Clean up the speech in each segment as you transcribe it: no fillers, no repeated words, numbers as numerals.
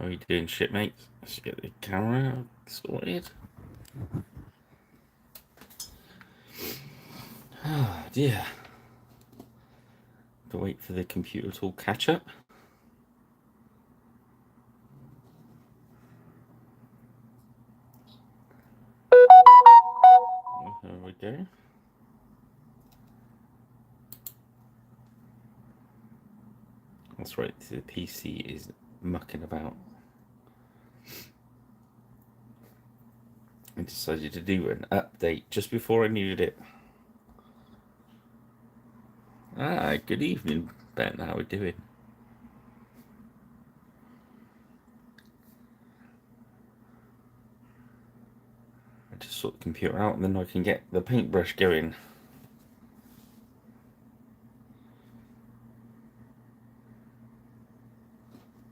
How are you doing, shipmates? Let's get the camera sorted. Oh dear. To wait for the computer to all catch up. There we go. That's right, the PC is mucking about. I decided to do an update just before I needed it. Good evening, Ben. How are we doing? I just sort the computer out and then I can get the paintbrush going.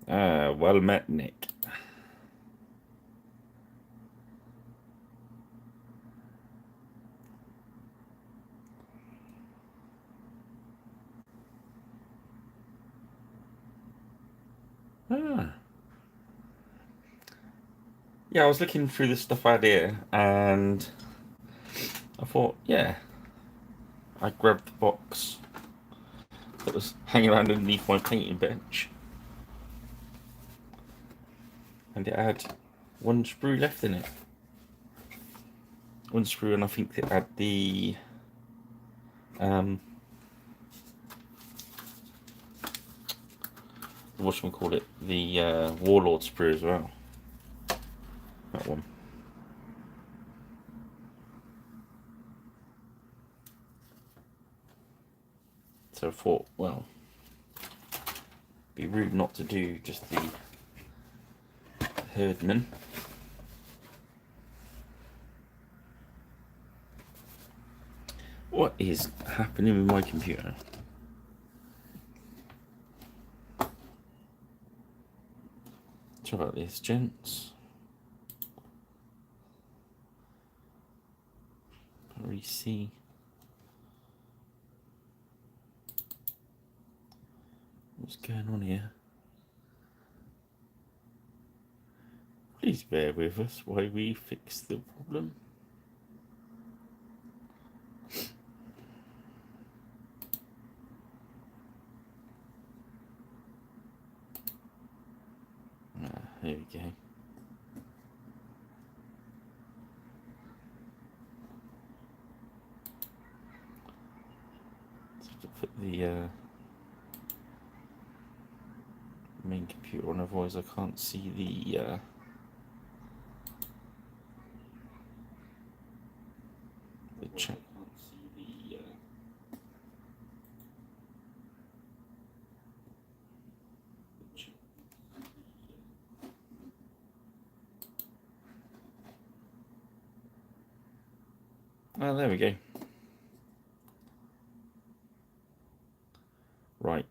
Well met, Nick. Yeah, I was looking through the stuff I had here and I thought, yeah, I grabbed the box that was hanging around underneath my painting bench and it had one sprue left in it. One sprue, and I think it had the whatchamacallit, the Warlord sprue as well. That one. So I thought, well, it'd be rude not to do just the hirdmen. What is happening with my computer? Sorry about this, gents. Can't really see. What's going on here? Please bear with us while we fix the problem. There we go. So to put the main computer on, otherwise I can't see the chat. Oh, there we go. Right.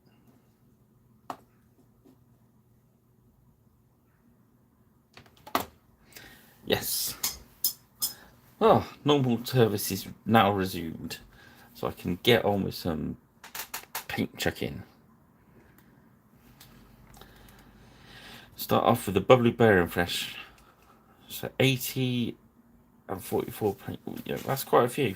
Yes. Oh, normal service is now resumed, so I can get on with some paint chucking. Start off with the Bubbly Bear and Fresh. So 80 and 44 paint. Yeah, that's quite a few.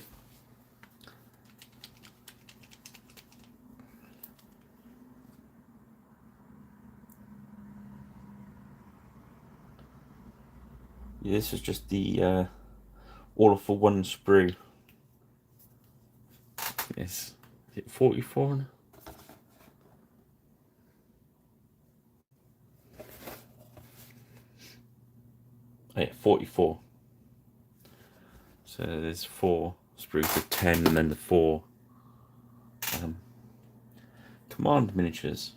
Yeah, this is just the all for one sprue. Yes. Is it 44? Oh, yeah, 44. So there's 4 sprues of 10 and then the 4 command miniatures.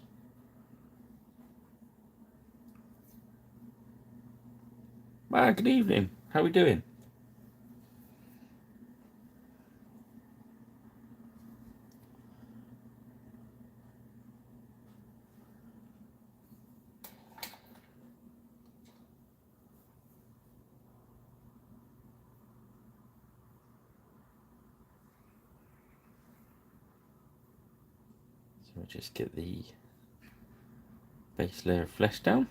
Good evening. How are we doing? So we'll just get the base layer of flesh down.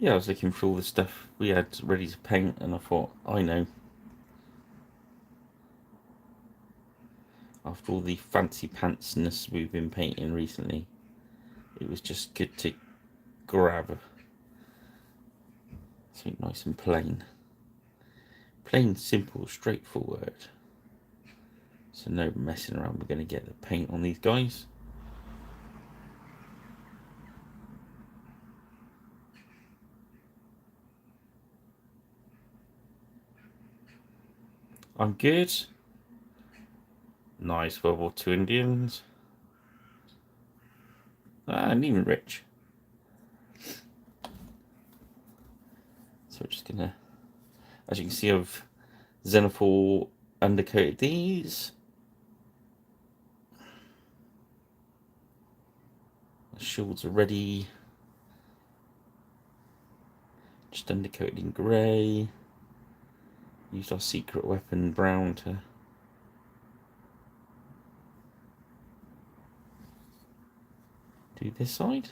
Yeah, I was looking for all the stuff we had ready to paint, and I thought, I know. After all the fancy pantsness we've been painting recently, it was just good to grab something nice and plain. Plain, simple, straightforward. So no messing around, we're going to get the paint on these guys. I'm good. Nice World War II Indians. And even rich. So we're just gonna, as you can see, I've Xenophil undercoated these. The shields are ready. Just undercoated in grey. Used our secret weapon brown to do this side.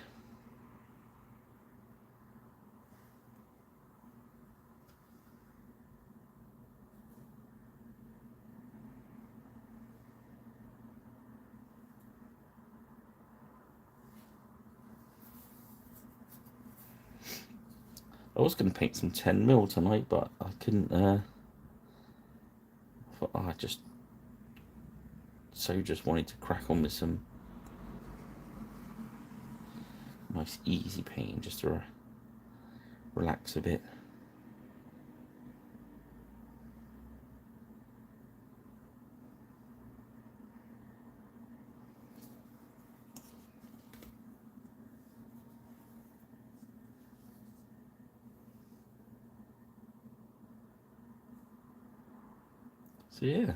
I was going to paint some 10mm tonight, but I couldn't. I thought, I just wanted to crack on with some nice easy painting just to relax a bit. So yeah.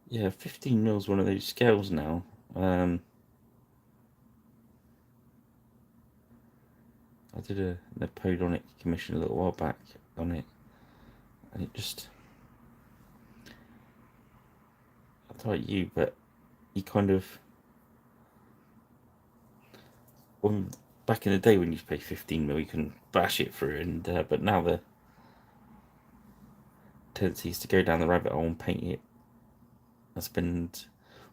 Yeah, 15mm is one of those scales now. I did a Napoleonic commission a little while back on it, and it just, I don't know about you, but you kind of, when back in the day when you pay 15mm, you can bash it through, and but now the tendency is to go down the rabbit hole and paint it and spend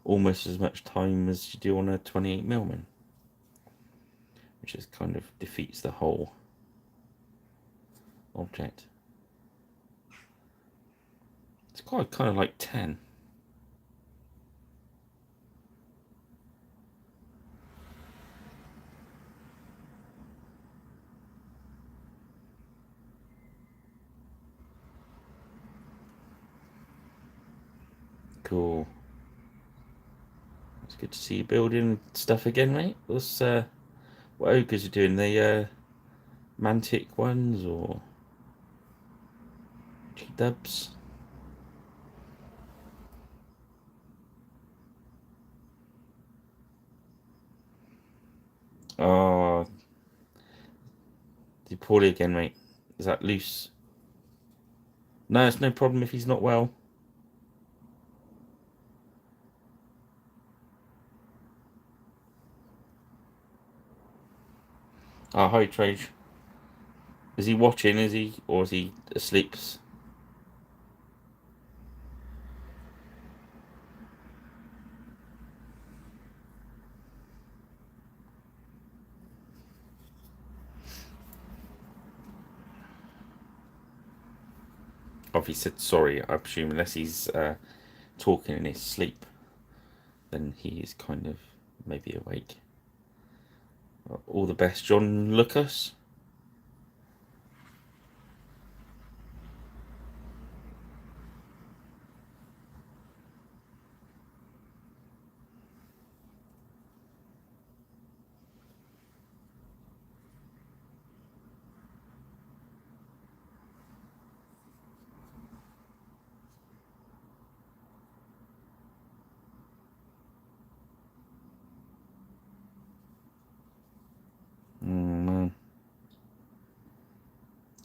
almost as much time as you do on a 28mm, which just kind of defeats the whole object. It's quite kind of like 10. Cool. It's good to see you building stuff again, mate. What's what ogres are doing? The mantic ones or G-dubs? Oh, did poorly again, mate. Is that loose? No, it's no problem if he's not well. Oh, hi, Trage. Is he watching, is he? Or is he asleep? Oh, he said sorry, I presume, unless he's talking in his sleep, then he is kind of maybe awake. All the best, John Lucas.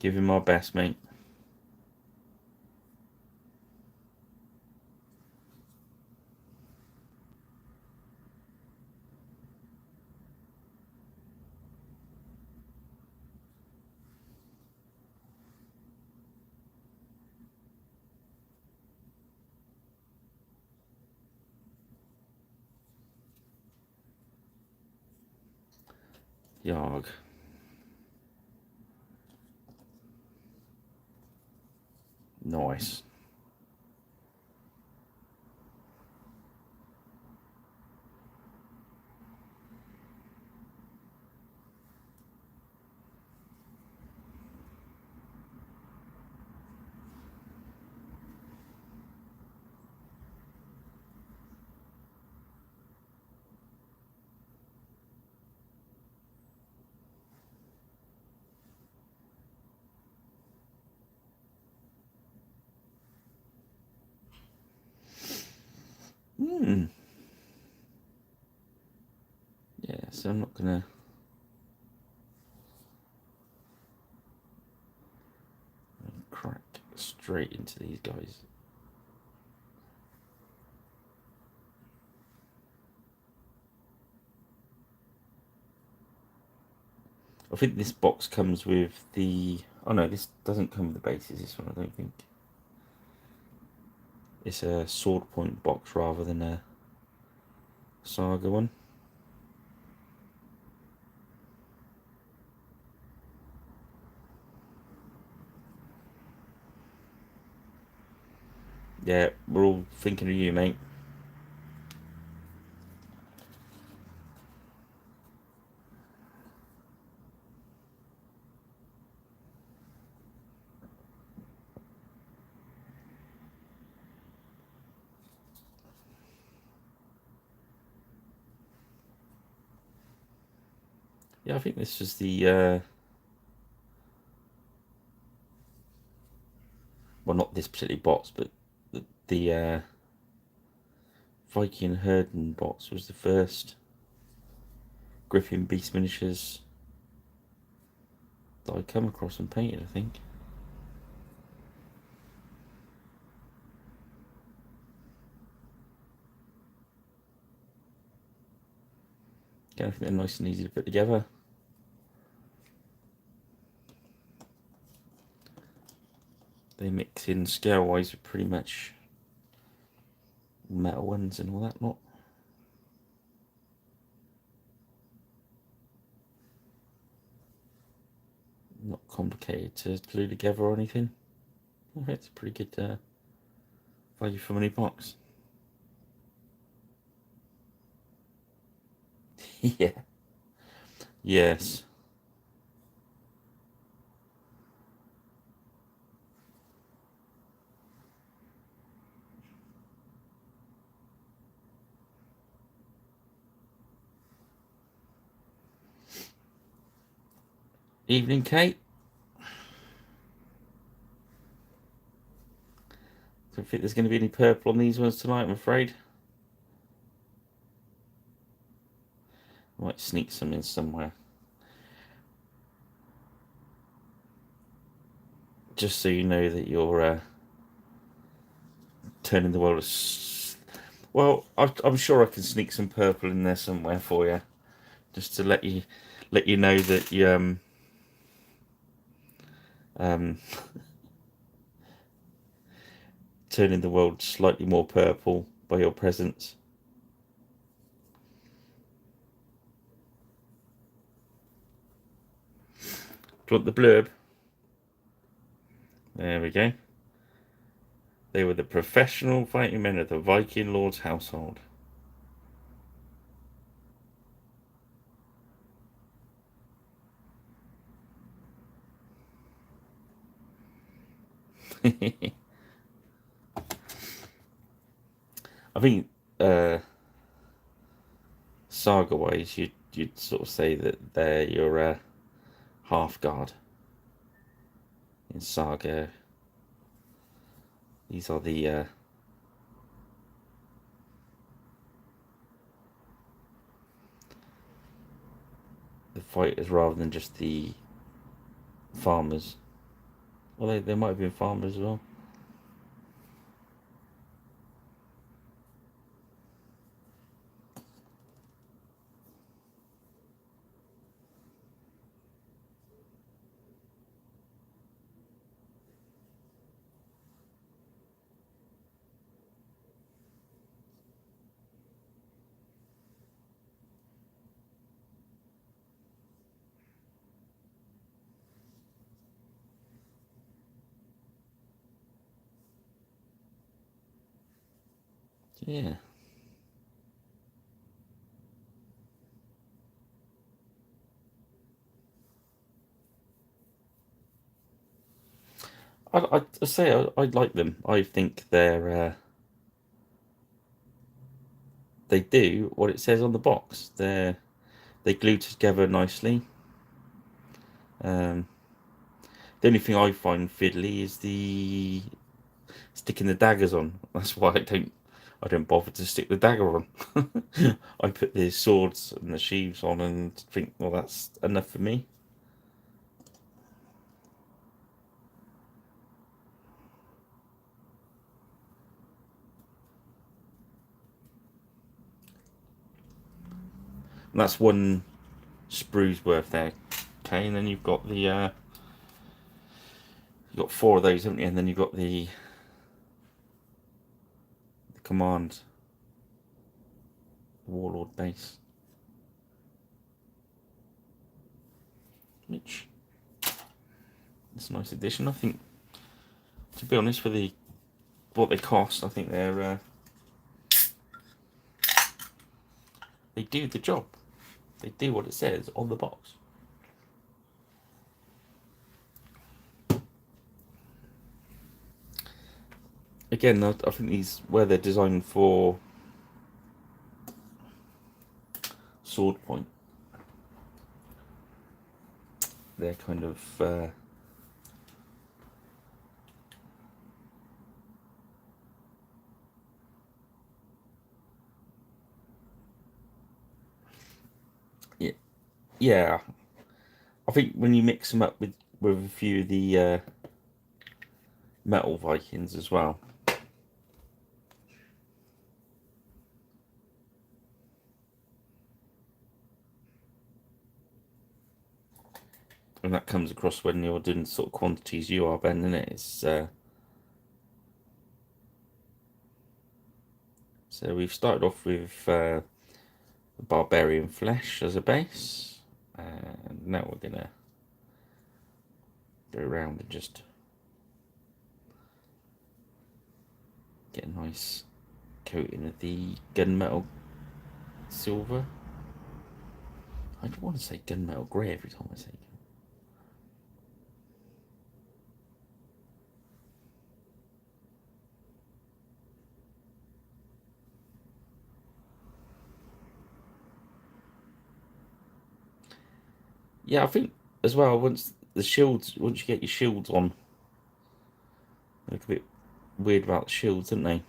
Give him our best, mate. Yarg. Nice. Yeah, so I'm not gonna crack straight into these guys. I think this box comes with the... Oh no, this doesn't come with the bases, this one, I don't think. It's a sword point box rather than a saga one. Yeah, we're all thinking of you, mate. Yeah, I think this was the... well, not this particular box, but the Viking hirdmen box was the first Griffin Beast miniatures that I come across and painted, I think. Yeah, I think they're nice and easy to put together. They mix in scale-wise with pretty much metal ones and all that lot. Not complicated to glue together or anything. I think it's a pretty good value for money box. Yeah. Yes. Evening, Kate. Don't think there's going to be any purple on these ones tonight, I'm afraid. Might sneak some in somewhere. Just so you know that you're turning the world. Well, I'm sure I can sneak some purple in there somewhere for you, just to let you know that you turning the world slightly more purple by your presence. Do you want the blurb? There we go. They were the professional fighting men of the Viking Lord's household. I think saga-wise, you'd sort of say that they're your Hearthguard in saga. These are the fighters rather than just the farmers. Well, they might have been farmers as well. Yeah. I say I like them. I think they do what it says on the box. They glue together nicely. Um, the only thing I find fiddly is the sticking the daggers on. That's why I don't bother to stick the dagger on. I put the swords and the sheaves on and think, well, that's enough for me. And that's one sprue's worth there. Okay, and then you've got four of those, haven't you? And then you've got the command warlord base, which is a nice addition. I think, to be honest, for what they cost, I think they do the job. They do what it says on the box. Again, I think these where they're designed for sword point. They're kind of yeah, yeah. I think when you mix them up with a few of the metal Vikings as well, and that comes across when you're doing sort of quantities you are, Ben, isn't it? So we've started off with barbarian flesh as a base, and now we're gonna go around and just get a nice coating of the gunmetal silver. I don't want to say gunmetal grey every time I say it. Yeah, I think as well, once you get your shields on, they look a bit weird about the shields, don't they?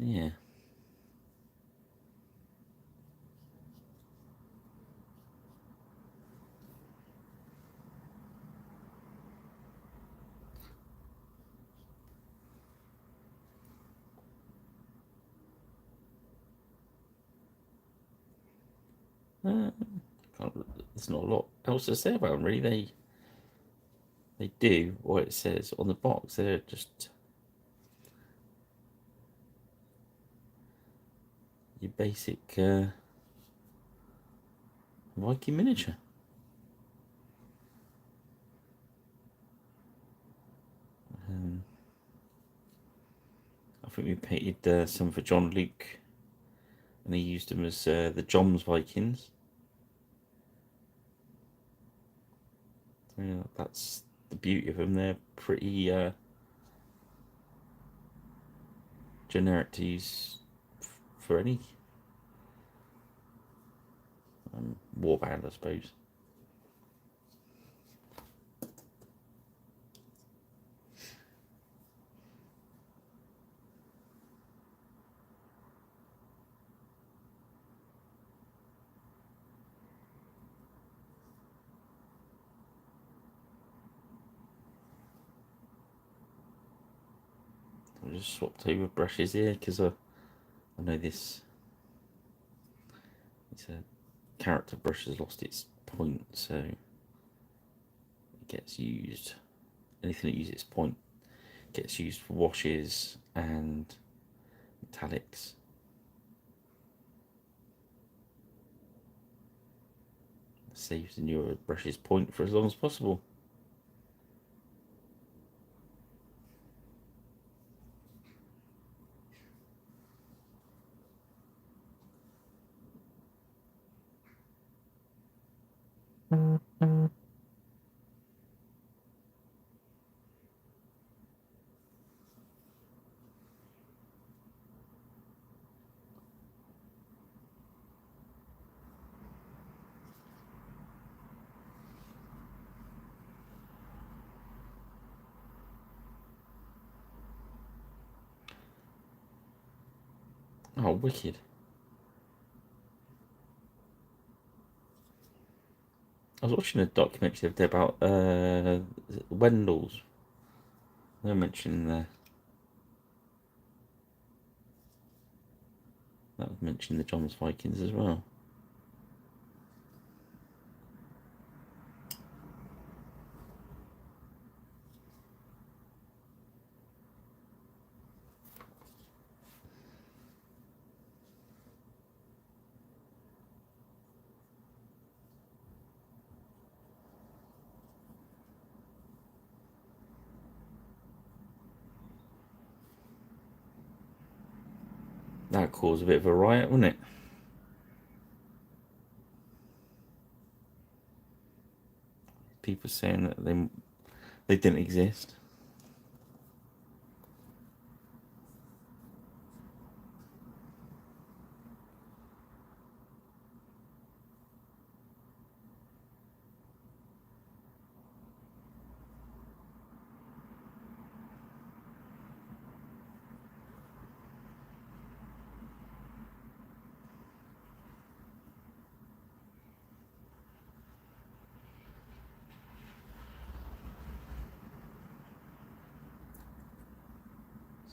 Yeah. Uh, there's not a lot else to say about them, really. They do what it says on the box. They're just your basic Viking miniature. think we painted some for John Luke, and he used them as the John's Vikings. Yeah, that's the beauty of them. They're pretty generic to use for any warband, I suppose. I just swapped over brushes here because I know this. It's a character brush has lost its point, so it gets used. Anything that uses its point gets used for washes and metallics. Saves the newer brush's point for as long as possible. Oh, wicked. I was watching a documentary the other day about Wendell's. They're mentioning there. That was mentioning the John's Vikings as well. That would cause a bit of a riot, wouldn't it? People saying that they didn't exist.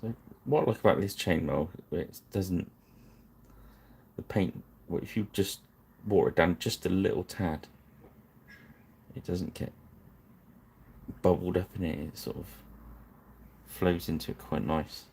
So what I like about this chainmail, it doesn't, the paint, well, if you just water it down just a little tad, it doesn't get bubbled up in it. It sort of flows into it quite nice.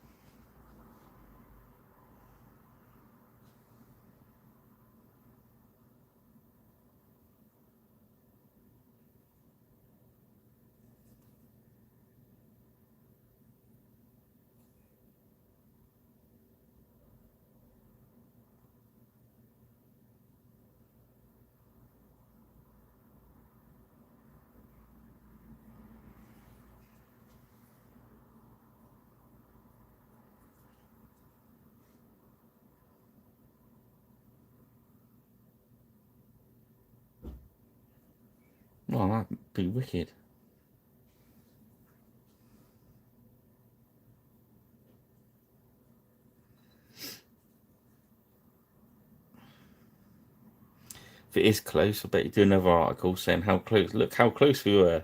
Well, that'd be wicked. If it is close, I bet you do another article saying how close. Look how close we were.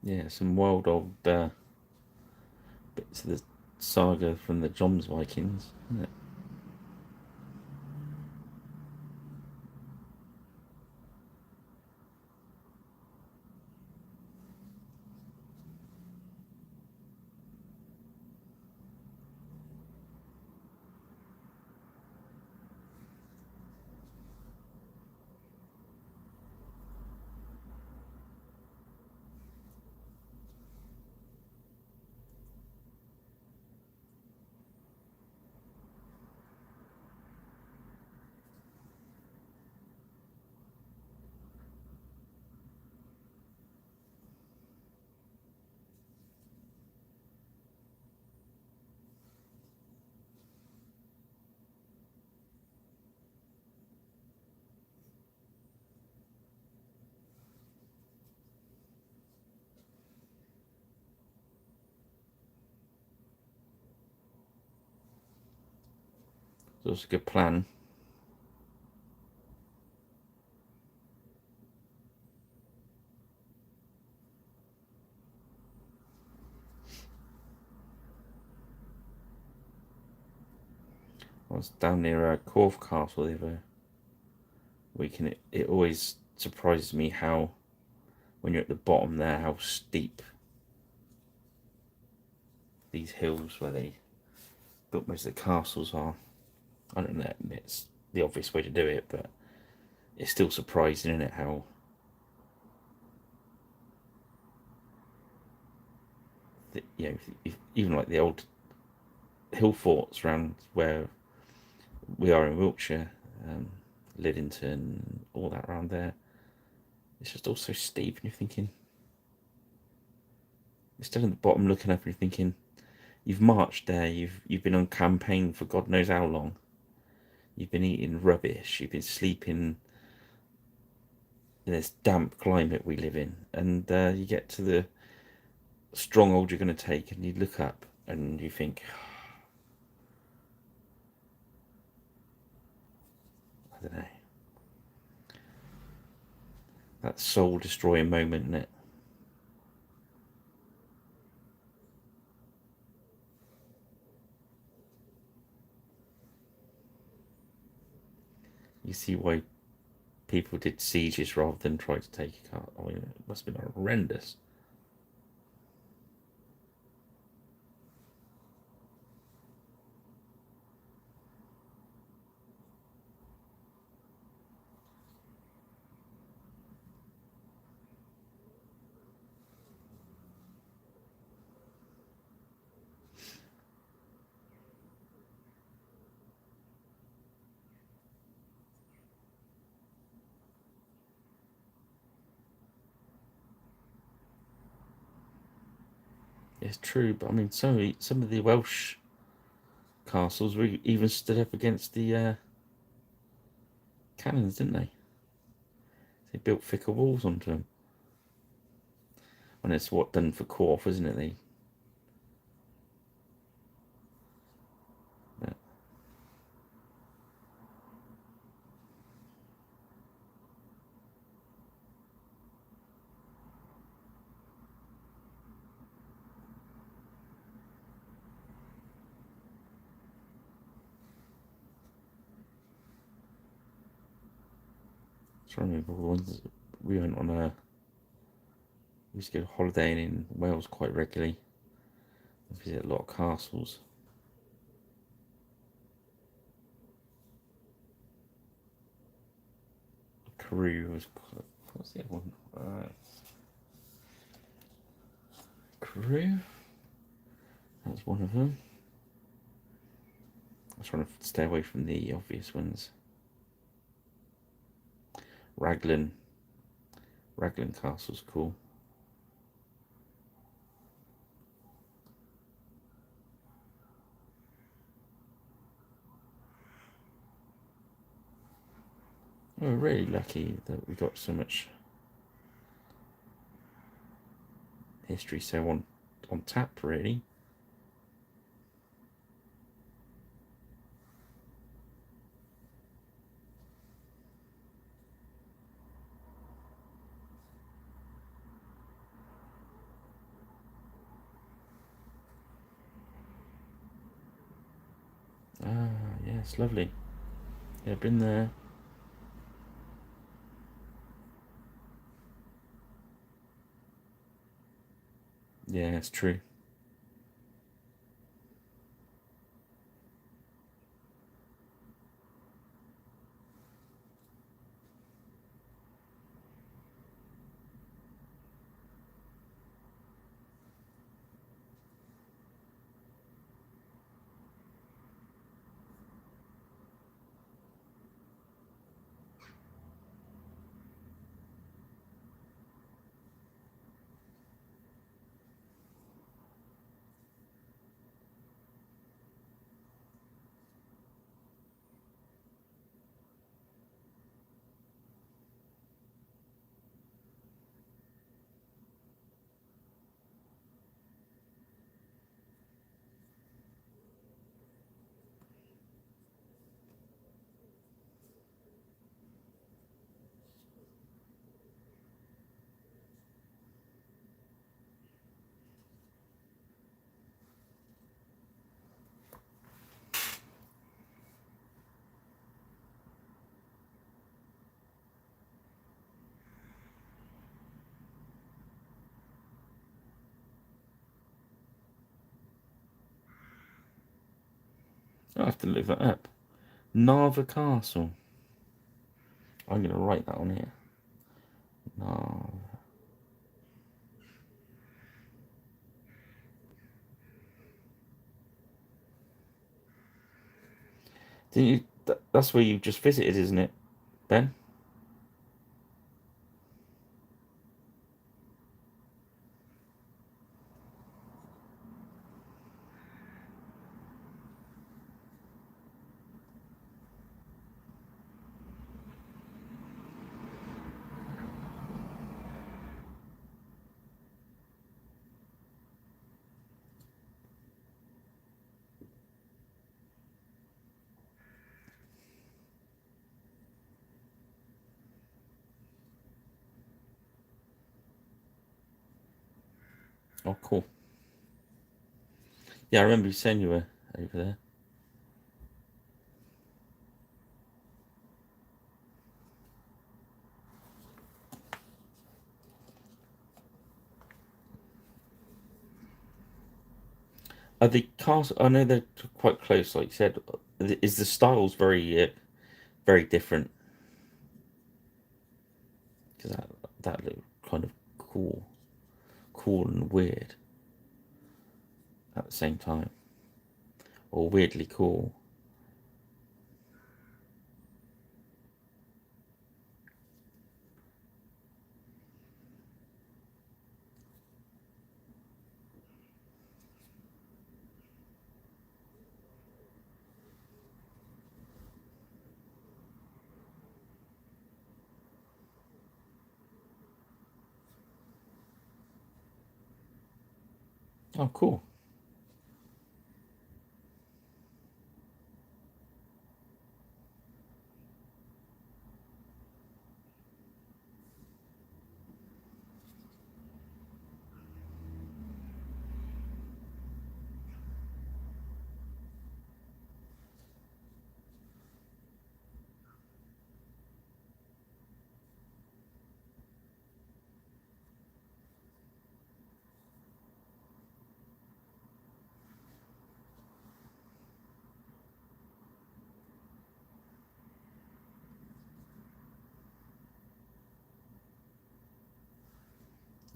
Yeah, some wild old bits of the saga from the Joms Vikings, isn't it? So it's a good plan. I was down near Corfe Castle the other week, and it always surprises me how, when you're at the bottom there, how steep these hills where they built most of the castles are. I don't know, it's the obvious way to do it, but it's still surprising, isn't it, how even like the old hill forts around where we are in Wiltshire, um, Liddington, all that around there. It's just all so steep, and you're thinking, you're still at the bottom looking up, and you're thinking, you've marched there, you've been on campaign for God knows how long, you've been eating rubbish, you've been sleeping in this damp climate we live in, and you get to the stronghold you're going to take, and you look up and you think, I don't know, that soul destroying moment, isn't it? You see why people did sieges rather than try to take a car. I mean, it must have been horrendous. It's true, but I mean, some of the Welsh castles even stood up against the cannons, didn't they? They built thicker walls onto them. And it's what done for Corfe, isn't it? They, yeah. I trying to remember ones we went on a. We used to go holidaying in Wales quite regularly. We visit a lot of castles. Crewe was. What's the other one? Crewe. That was one of them. I was trying to stay away from the obvious ones. Raglan. Raglan Castle's cool. We're really lucky that we got so much history so on tap, really. Yeah, it's lovely. Yeah, been there. Yeah, it's true. I'll have to look that up. Narva Castle. I'm going to write that on here. Narva. Didn't you? That's where you just visited, isn't it, Ben? Oh, cool. Yeah, I remember you saying you were over there. Are the castle? I know they're quite close, like you said. Is the styles very different? Because that looked kind of cool and weird at the same time, or weirdly cool. Oh, cool.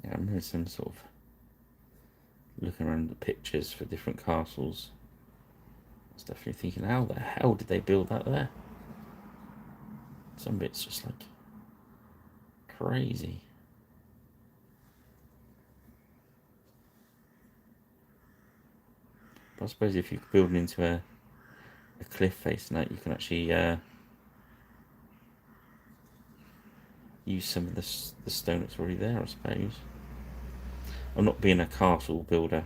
Yeah, I remember some sort of looking around the pictures for different castles. I was definitely thinking, how the hell did they build that there? Some bits just like crazy. But I suppose if you're building into a cliff face and that, you can actually use some of the stone that's already there, I suppose. I'm not being a castle builder.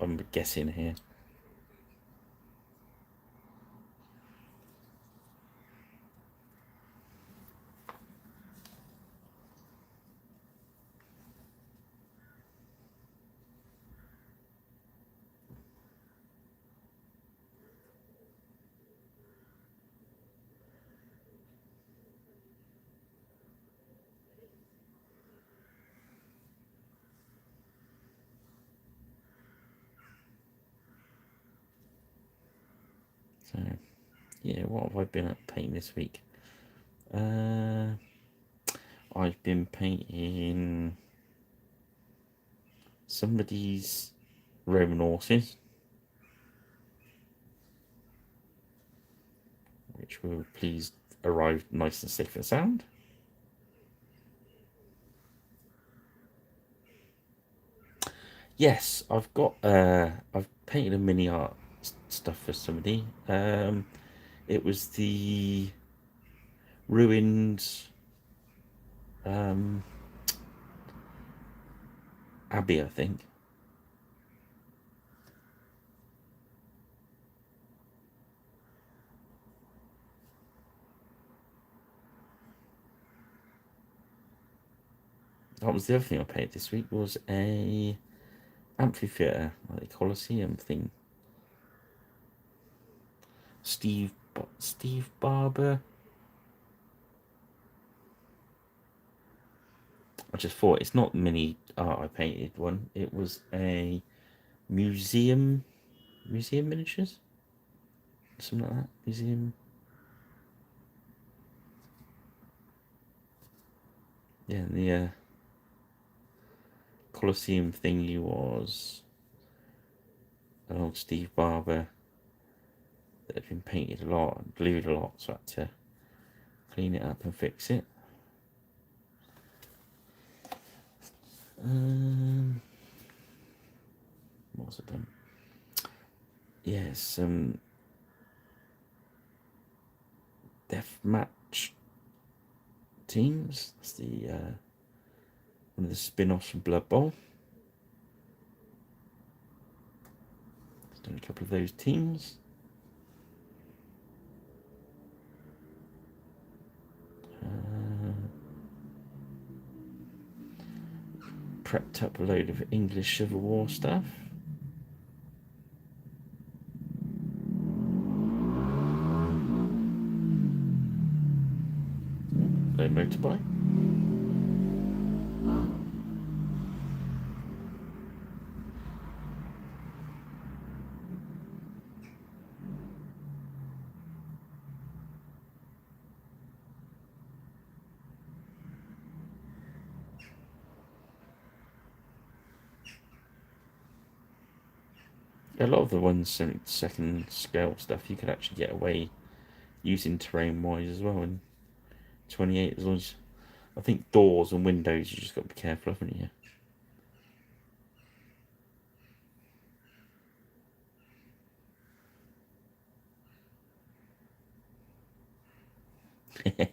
I'm guessing here. So, yeah, what have I been at painting this week? I've been painting somebody's Roman horses, which we were pleased arrived nice and safe and sound. Yes, I've painted a mini art stuff for somebody. It was the ruined abbey, I think. That was the other thing I painted this week, was a amphitheatre, like a Colosseum thing. Steve Barber. I just thought it's not mini art I painted one. It was a museum miniatures, something like that. Museum. Yeah, the Colosseum thingy was an old Steve Barber that had been painted a lot and glued a lot, so I had to clean it up and fix it. What was it done? Yeah, some deathmatch teams. That's the one of the spin-offs from Blood Bowl. I've done a couple of those teams. Prepped up a load of English Civil War stuff. A motorbike. A lot of the ones second scale stuff you could actually get away using terrain wise as well in 28, as long as I think doors and windows you just got to be careful of, haven't you?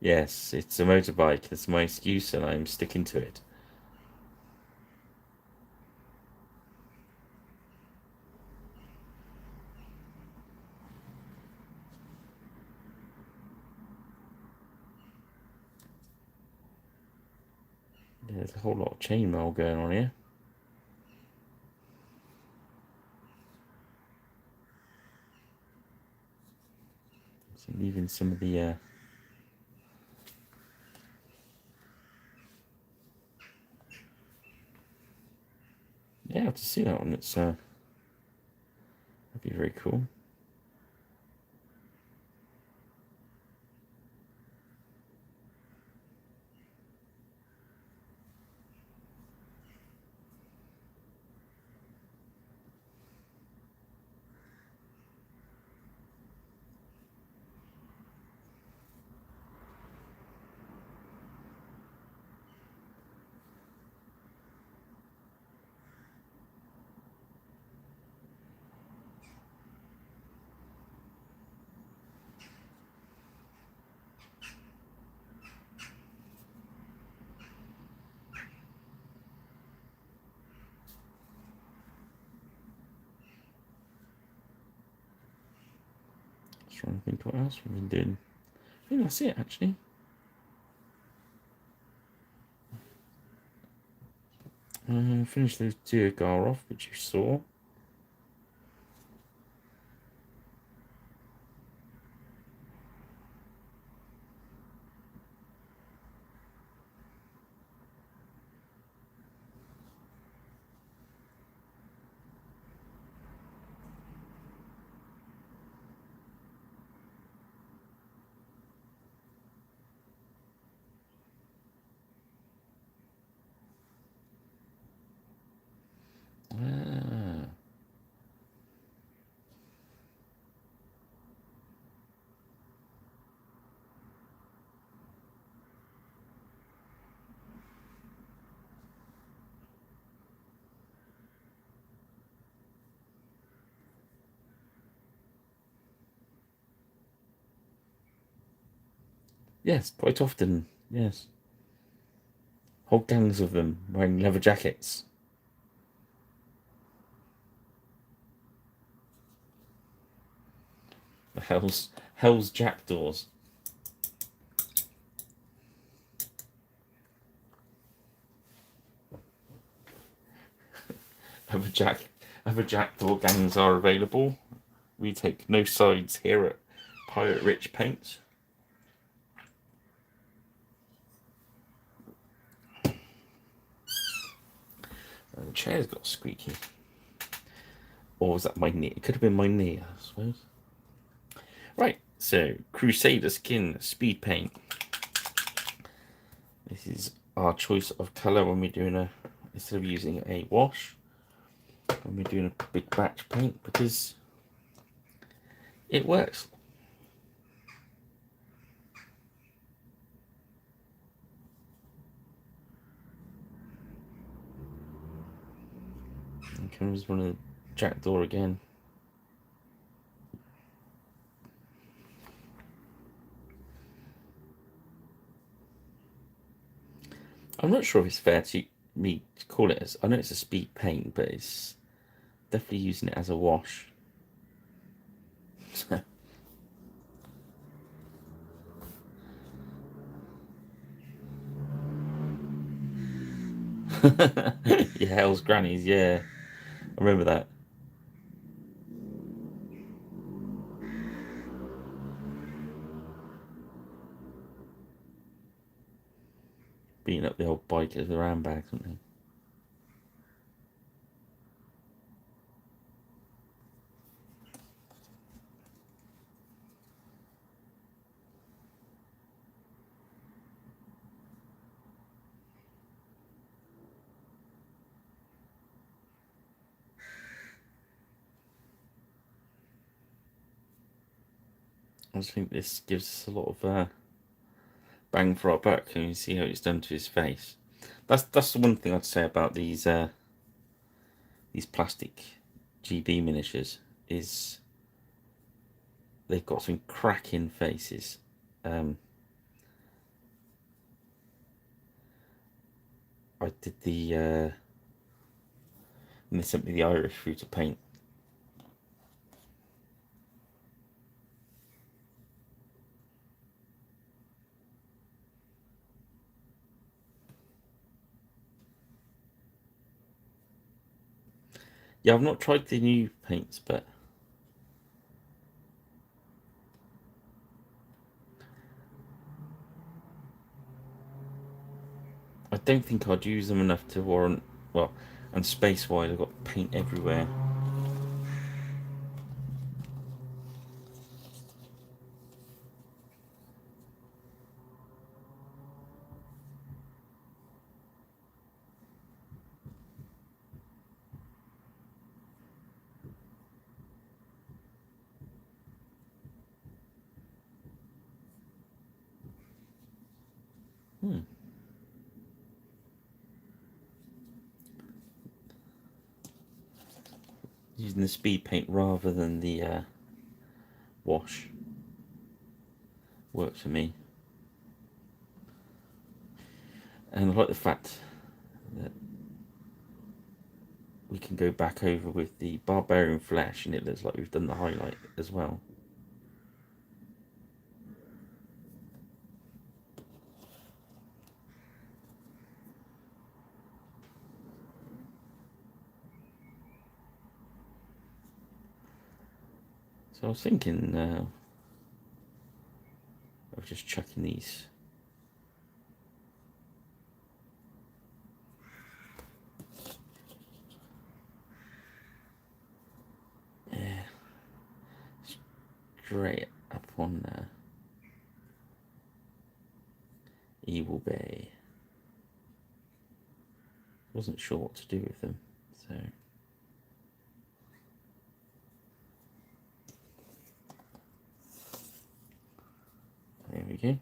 Yes, it's a motorbike. That's my excuse, and I'm sticking to it. Yeah, there's a whole lot of chainmail going on here. So leaving some of the yeah, I have to see that one. It's that'd be very cool. Just trying to think what else we've been doing. I think that's it, actually. Finished those Hearthguard off, which you saw. Yes, quite often. Yes. Whole gangs of them wearing leather jackets. The hell's jackdaws. Other jackdaw gangs are available. We take no sides here at Pirate Rich Paint. The chair's got squeaky. Or was that my knee? It could have been my knee, I suppose. Right, so Crusader Skin Speed Paint. This is our choice of colour when we're doing instead of using a wash, when we're doing a big batch paint, because it works. And comes one of the jackdaw again. I'm not sure if it's fair to me to call it as, I know it's a speed paint, but it's definitely using it as a wash. Yeah, Hell's Grannies, yeah. I remember that. Beating up the old bikers with their handbags, weren't they? I just think this gives us a lot of bang for our buck, and you see how it's done to his face. That's the one thing I'd say about these plastic GB miniatures is they've got some cracking faces. I did and they sent me the Irish through to paint. Yeah, I've not tried the new paints, but I don't think I'd use them enough to warrant, well, and space-wise I've got paint everywhere. Using the speed paint rather than the wash works for me. And I like the fact that we can go back over with the barbarian flesh and it looks like we've done the highlight as well. So I was thinking of just chucking these. Yeah, straight up on Evil Bay. Wasn't sure what to do with them, so there we go.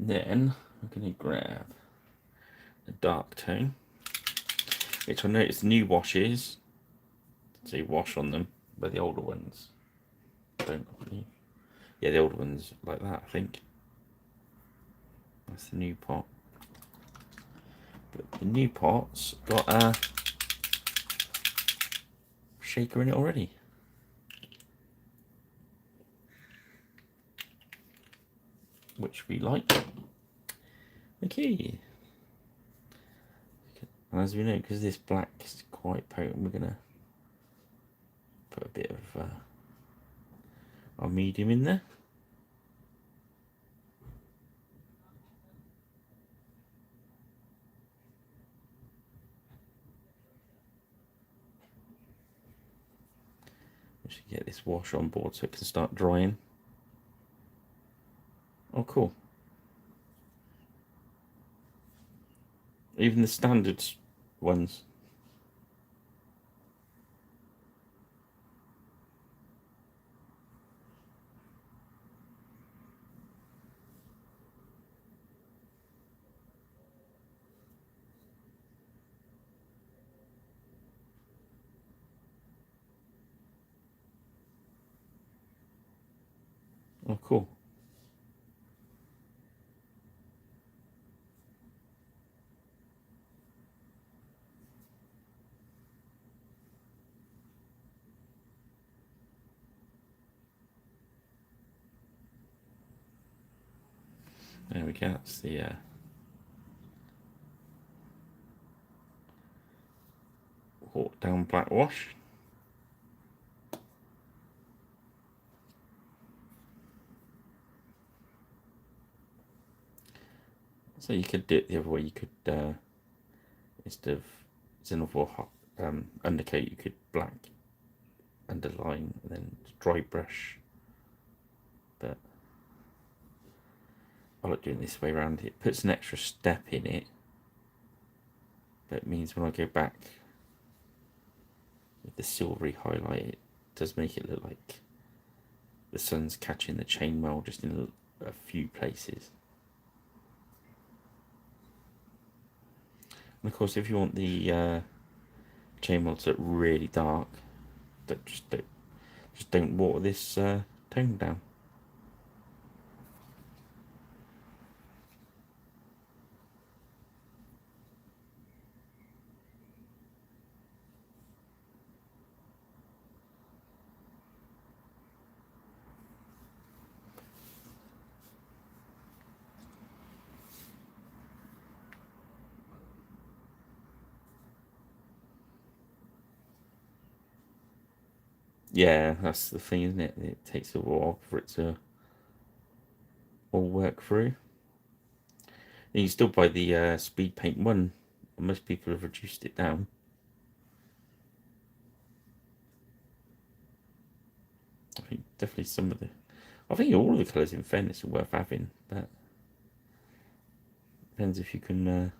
Then I'm going to grab a dark tone, which I noticed new washes say wash on them, but the older ones don't. Yeah, the older ones like that, I think. That's the new pot. But the new pot's got a shaker in it already. Which we like. Okay. And as we know, because this black is quite potent, we're going to put a bit of our medium in there. We should get this wash on board so it can start drying. Oh, cool. Even the standard ones. Oh, cool. There we go. That's the watered down black wash. So you could do it the other way. You could instead of Xenophore undercoat, you could black underline and then dry brush. But I like doing this way around. It puts an extra step in it, but it means when I go back with the silvery highlight, it does make it look like the sun's catching the chainmail just in a few places. And of course, if you want the chainmail to look really dark, just don't water this tone down. Yeah, that's the thing, isn't it? It takes a while for it to all work through. And you still buy the Speed Paint 1. Most people have reduced it down. I think definitely some of the... I think all of the colours in fairness are worth having, but depends if you can...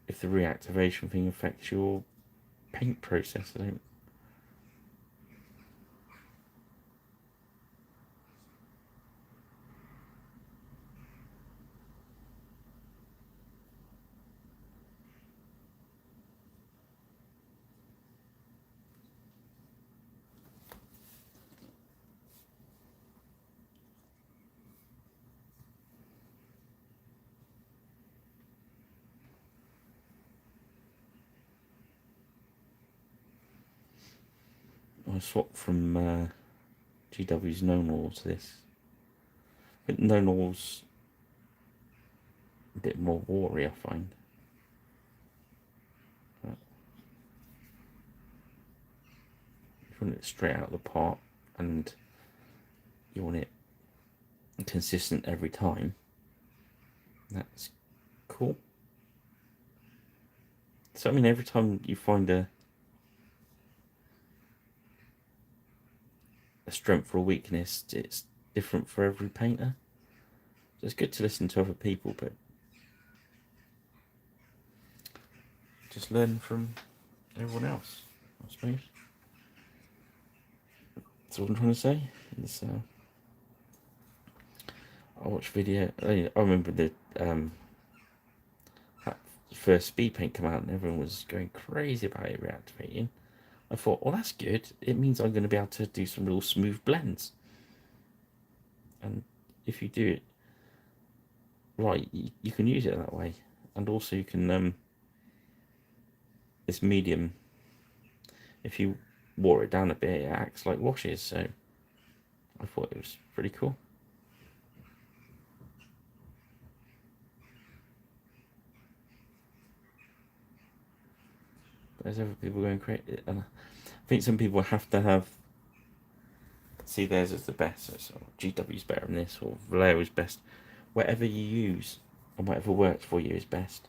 if the reactivation thing affects your paint process. I don't... I swapped from GW's No Nor to this. But No Nor's a bit more watery, I find. But if you want it straight out of the pot and you want it consistent every time, that's cool. So I mean, every time you find a strength or a weakness, it's different for every painter. So it's good to listen to other people, but just learn from everyone else, I suppose. That's what I'm trying to say. It's, I watched video. I remember the first speed paint come out and everyone was going crazy about it reactivating. I thought, well, that's good. It means I'm going to be able to do some real smooth blends. And if you do it right, you can use it that way. And also you can, this medium, if you water it down a bit, it acts like washes. So I thought it was pretty cool. There's other people going crazy. And I think some people have to have, see theirs as the best. So GW's better than this, or Vallejo is best. Whatever you use and whatever works for you is best.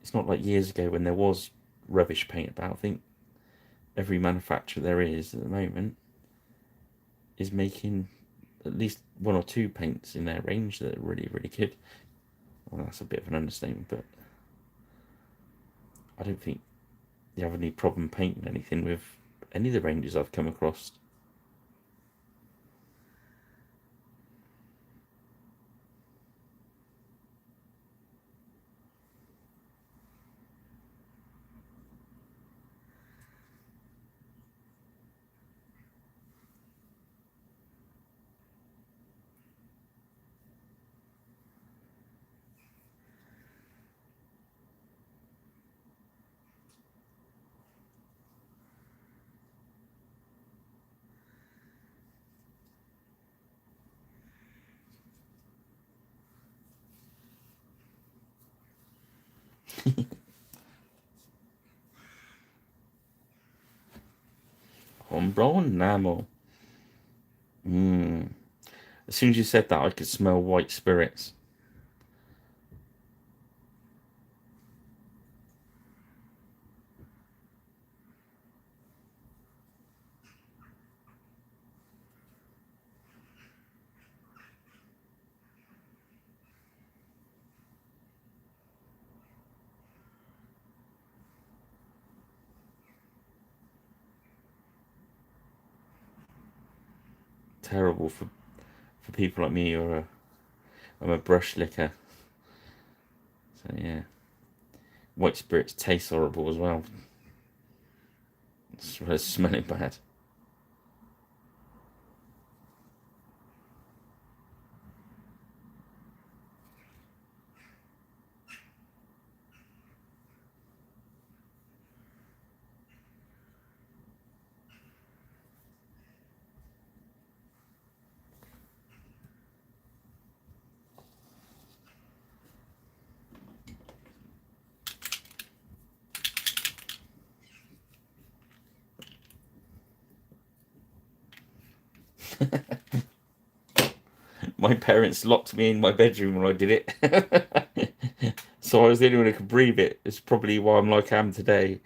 It's not like years ago when there was rubbish paint about. I think every manufacturer there is at the moment is making at least one or two paints in their range that are really, really good. Well, that's a bit of an understatement, but I don't think you have any problem painting anything with any of the ranges I've come across. Umbral enamel. As soon as you said that, I could smell white spirits. Terrible for people like me, or I'm a brush licker. So yeah, white spirits taste horrible as well. It's smelling bad. My parents locked me in my bedroom when I did it. So I was the only one who could breathe it. It's probably why I'm like I am today.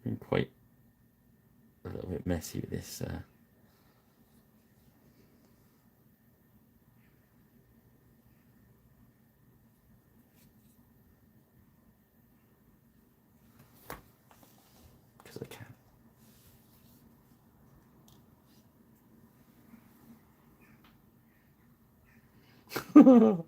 I'm quite a little bit messy with this. Because I can.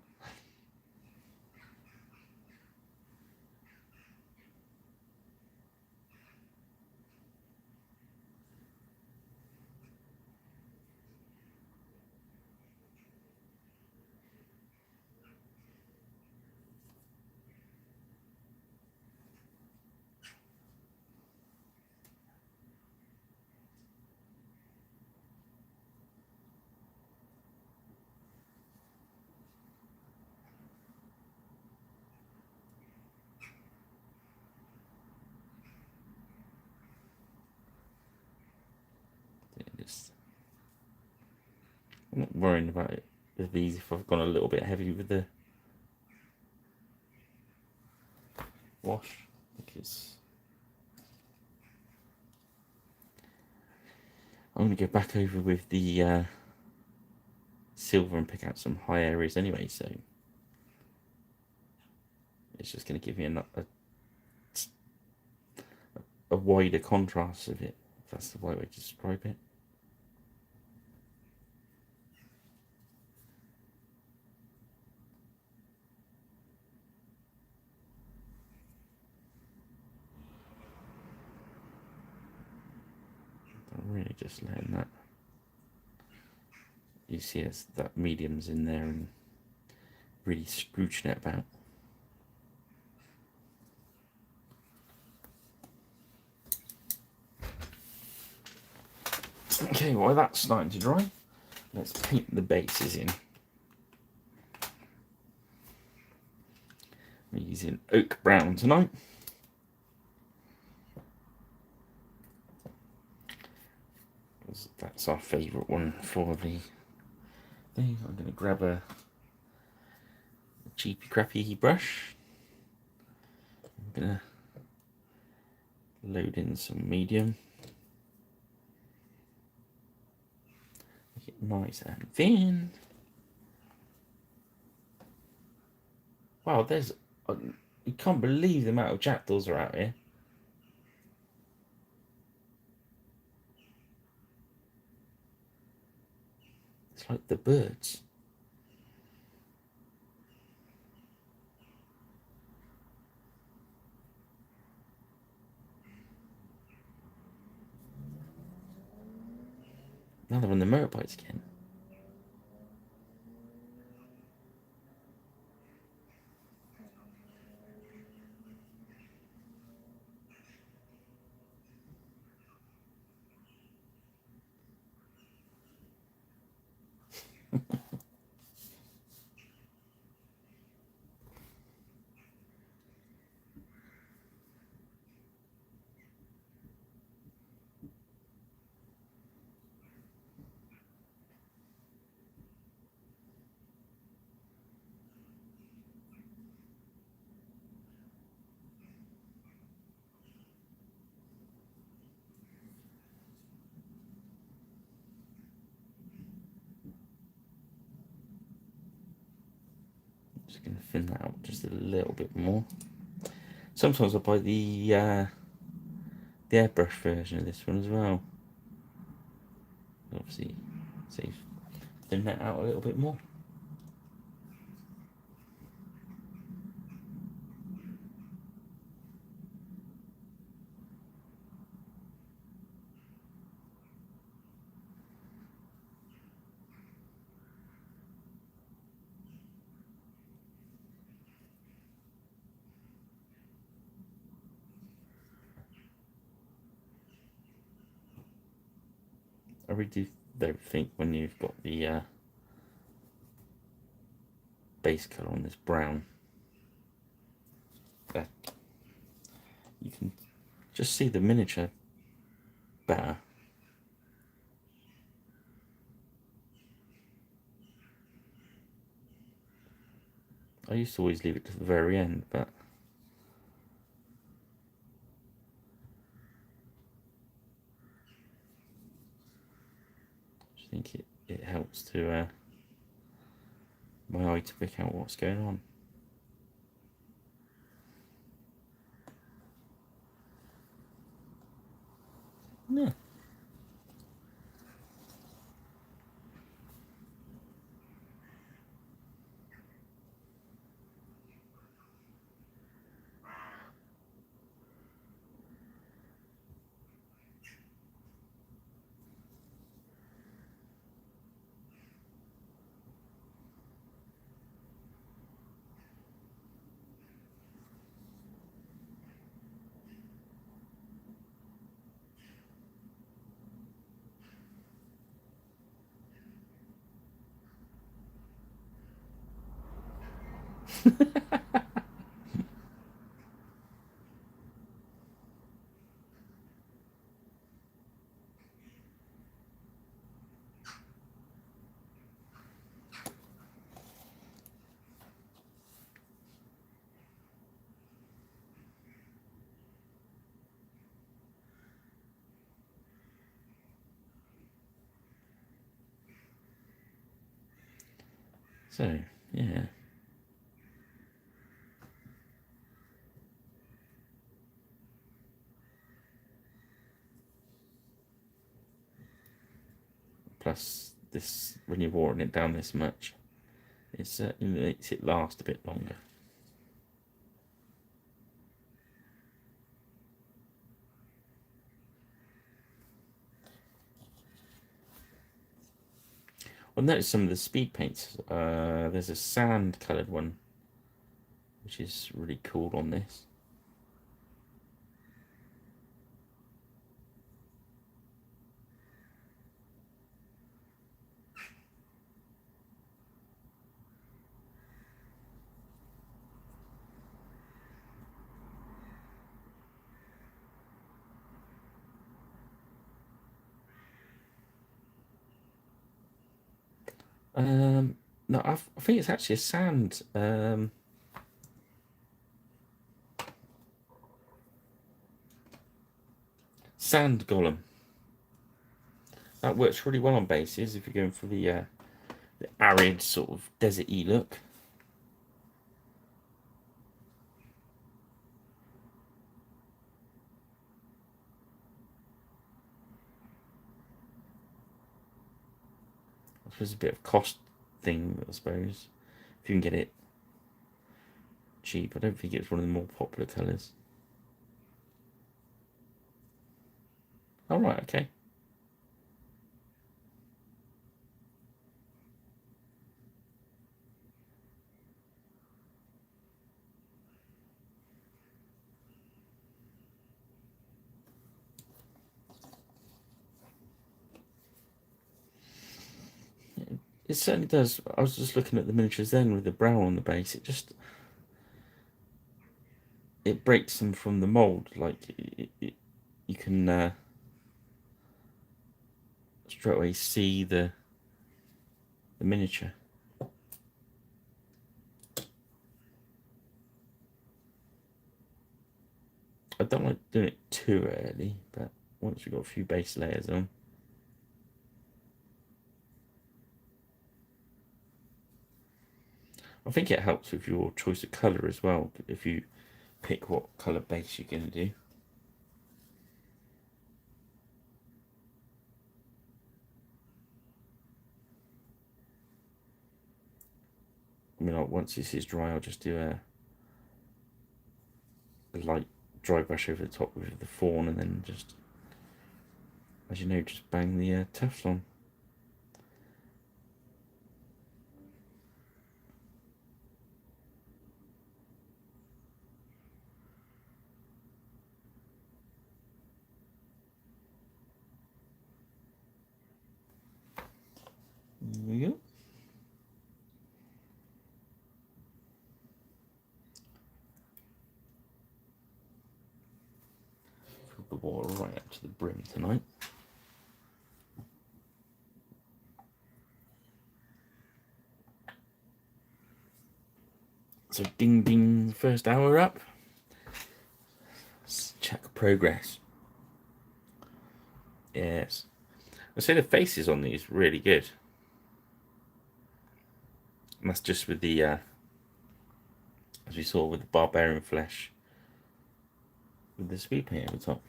I'm not worrying about it with these if I've gone a little bit heavy with the wash, because I'm going to go back over with the silver and pick out some high areas anyway, so it's just going to give me a wider contrast of it, if that's the right way to describe it. I'm really just letting that, you see as that medium's in there and really scrooching it about. Okay, while that's starting to dry, let's paint the bases in. I'm using oak brown tonight. That's our favourite one for the thing. I'm going to grab a cheapy crappy brush. I'm going to load in some medium. Make it nice and thin. Wow, there's... you can't believe the amount of jackdaws are out here. It's like the birds. Now they're on the motorbikes again. Just going to thin that out just a little bit more. Sometimes I buy the airbrush version of this one as well. Obviously, so thin that out a little bit more. I really do think when you've got the base colour on this brown, you can just see the miniature better. I used to always leave it to the very end, but I just think it helps to my eye to pick out what's going on. Yeah. So, yeah. Plus, this, when you're watering it down this much, it certainly makes it last a bit longer. I've noticed some of the speed paints. There's a sand coloured one, which is really cool on this. No, I think it's actually a sand. Sand golem. That works really well on bases if you're going for the arid sort of desert-y look. I suppose it's a bit of cost thing, I suppose. If you can get it cheap. I don't think it's one of the more popular colours. Oh, right, okay. It certainly does. I was just looking at the miniatures then with the brown on the base. It breaks them from the mould. Like you can straight away see the miniature. I don't like doing it too early, but once you've got a few base layers on. I think it helps with your choice of colour as well, if you pick what colour base you're going to do. I mean, once this is dry, I'll just do a light dry brush over the top with the fawn, and then just, as you know, just bang the tufts on. There we go. Fill the water right up to the brim tonight. So ding ding, first hour up. Let's check progress. Yes. I say the faces on these really good. And that's just with the, as we saw with the barbarian flesh, with the speed paint over the top.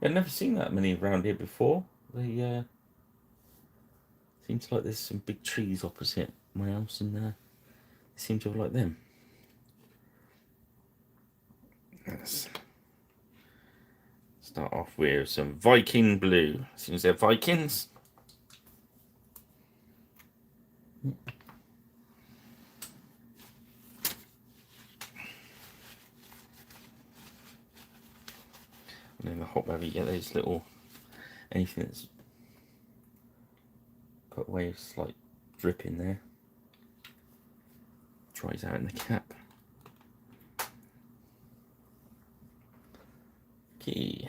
I've never seen that many around here before. They seems like there's some big trees opposite my house, and they seem to have liked them. Let's start off with some Viking blue. Seems they're Vikings. And then the hot rubber, you get those little, anything that's got a way of slight drip in there, dries out in the cap. Okay.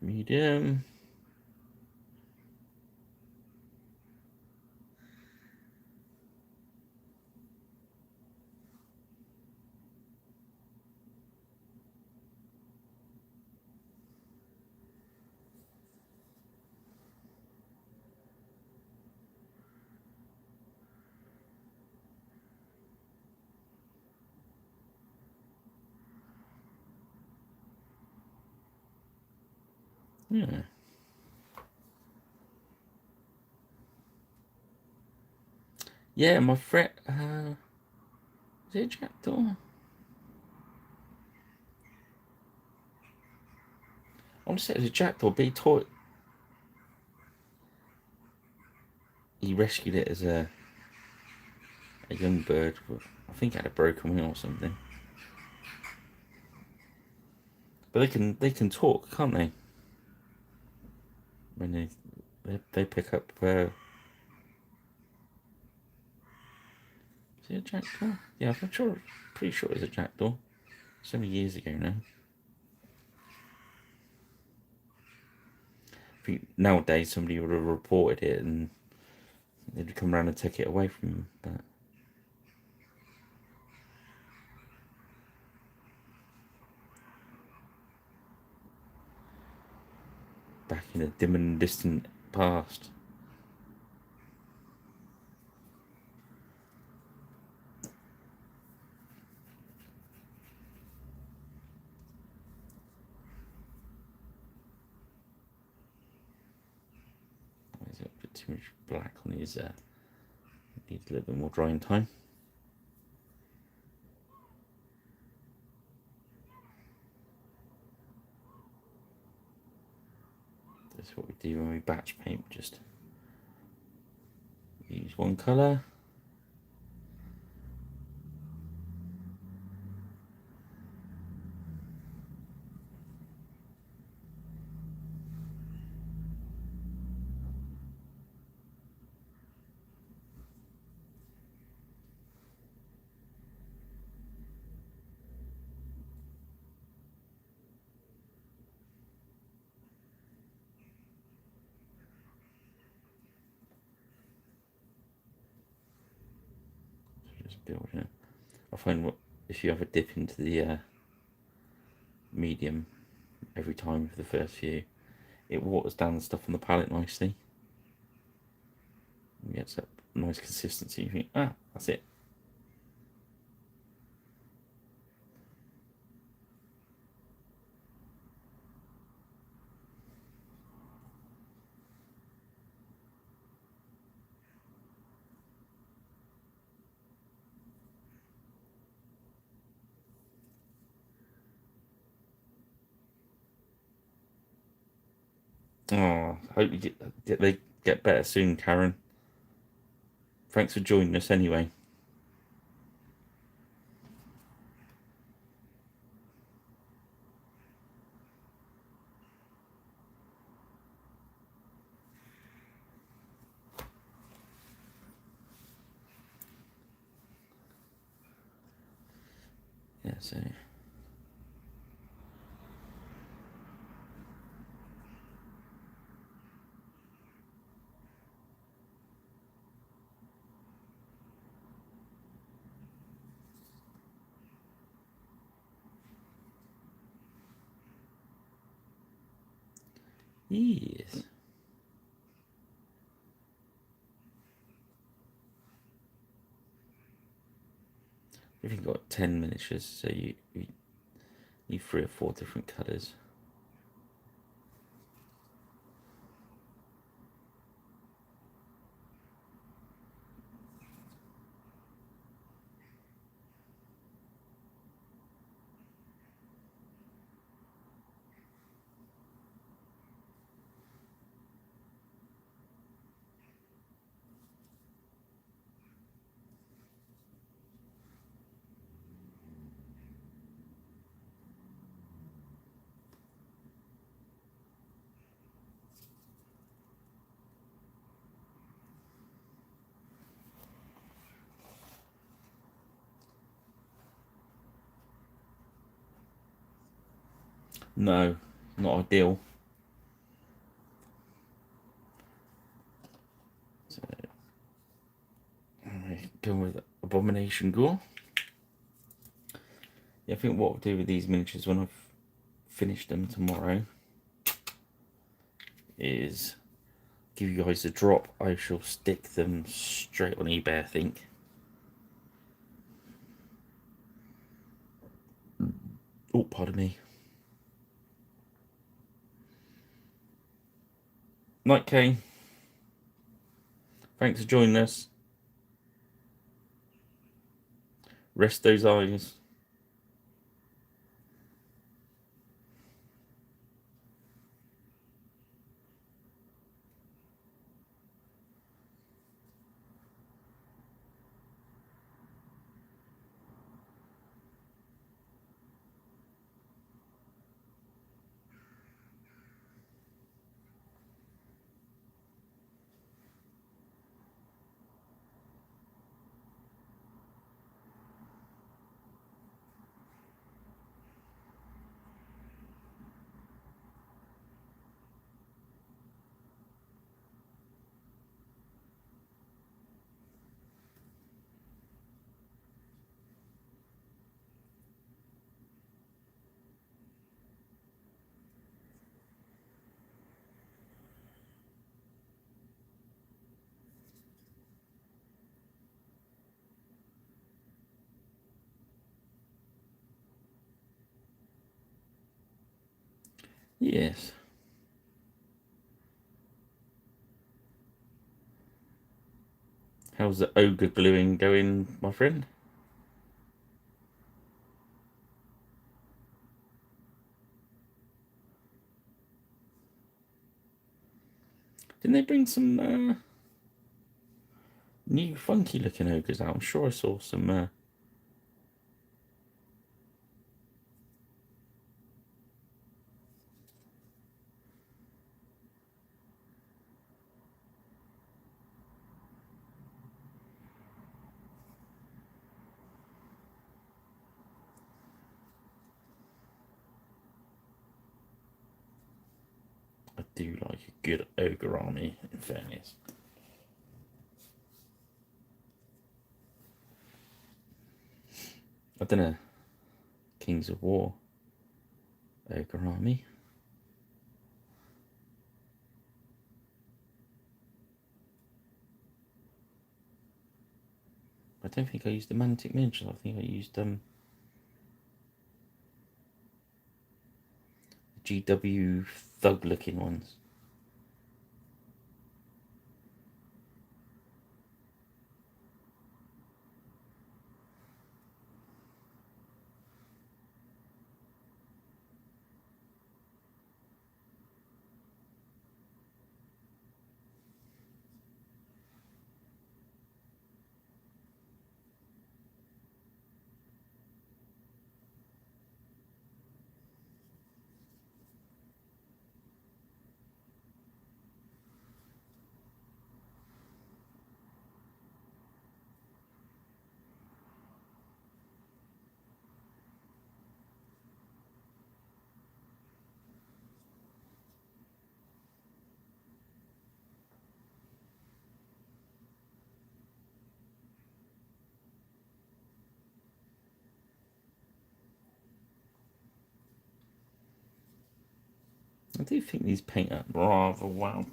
Medium. Yeah. Yeah, my friend. Is it a jackdaw? I want to say it was a jackdaw, but he rescued it as a young bird. But I think it had a broken wing or something. But they can talk, can't they? When they pick up. Is it a jackdaw? Yeah, I'm sure. Pretty sure it was a jackdaw. So many years ago now. I think nowadays somebody would have reported it and they'd come around and take it away from them. But back in the dim and distant past. There's a bit too much black on his. Needs a little bit more drying time. That's what we do when we batch paint. Just use one colour. Just build it. I find if you have a dip into the medium every time for the first few, it waters down the stuff on the palette nicely. It gets that nice consistency. You think, that's it. Oh, I hope they get better soon, Karen. Thanks for joining us anyway. Yeah, so. Yes. If you've got 10 miniatures, so you need 3 or 4 different colours. No, not ideal. So, go with Abomination Gore. Yeah, I think what I'll do with these miniatures when I've finished them tomorrow is give you guys a drop. I shall stick them straight on eBay, I think. Oh, pardon me. Night K, thanks for joining us. Rest those eyes. Yes. How's the ogre gluing going, my friend? Didn't they bring some new funky looking ogres out? I'm sure I saw some. I do like a good ogre army, in fairness. I don't know. Kings of War ogre army. I don't think I used the Mantic Miniatures. I think I used GW thug looking ones. I do think these paint up rather well.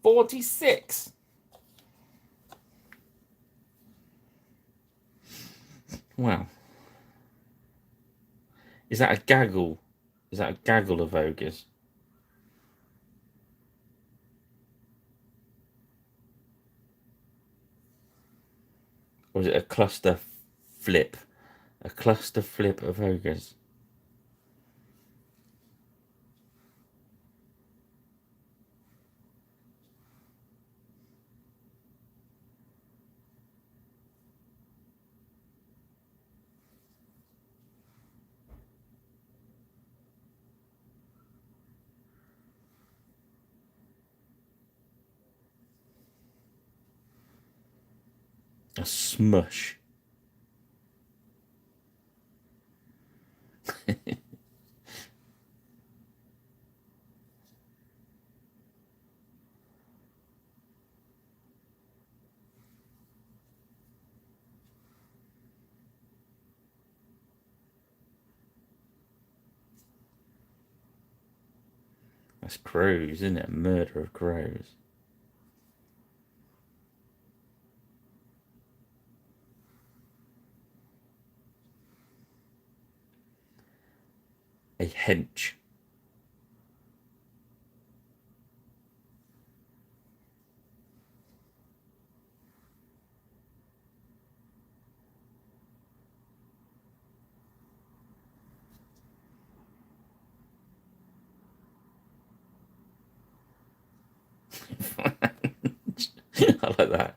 $46. Wow. Is that a gaggle? Is that a gaggle of ogres? Or is it a cluster flip? A cluster flip of ogres? A smush. That's crows, isn't it? A murder of crows. a hench. I like that.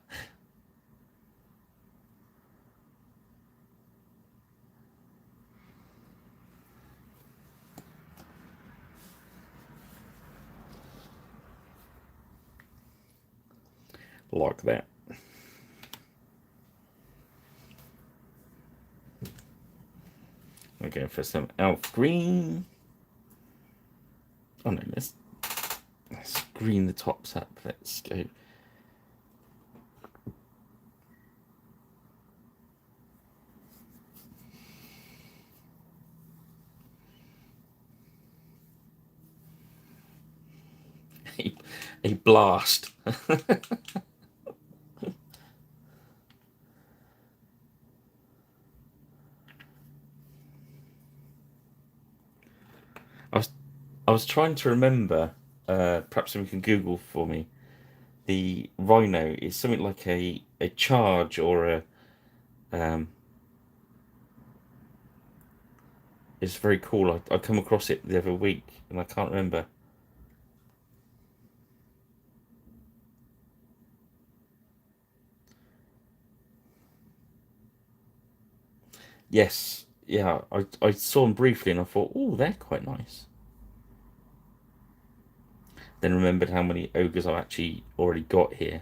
Like that. We're going for some elf green. Oh no, let's green the tops up. Let's go. A blast. I was trying to remember. Perhaps someone can Google for me. The rhino is something like a charge or a. It's very cool. I come across it the other week and I can't remember. Yes, yeah. I saw them briefly and I thought, oh, they're quite nice. Then remembered how many ogres I've actually already got here.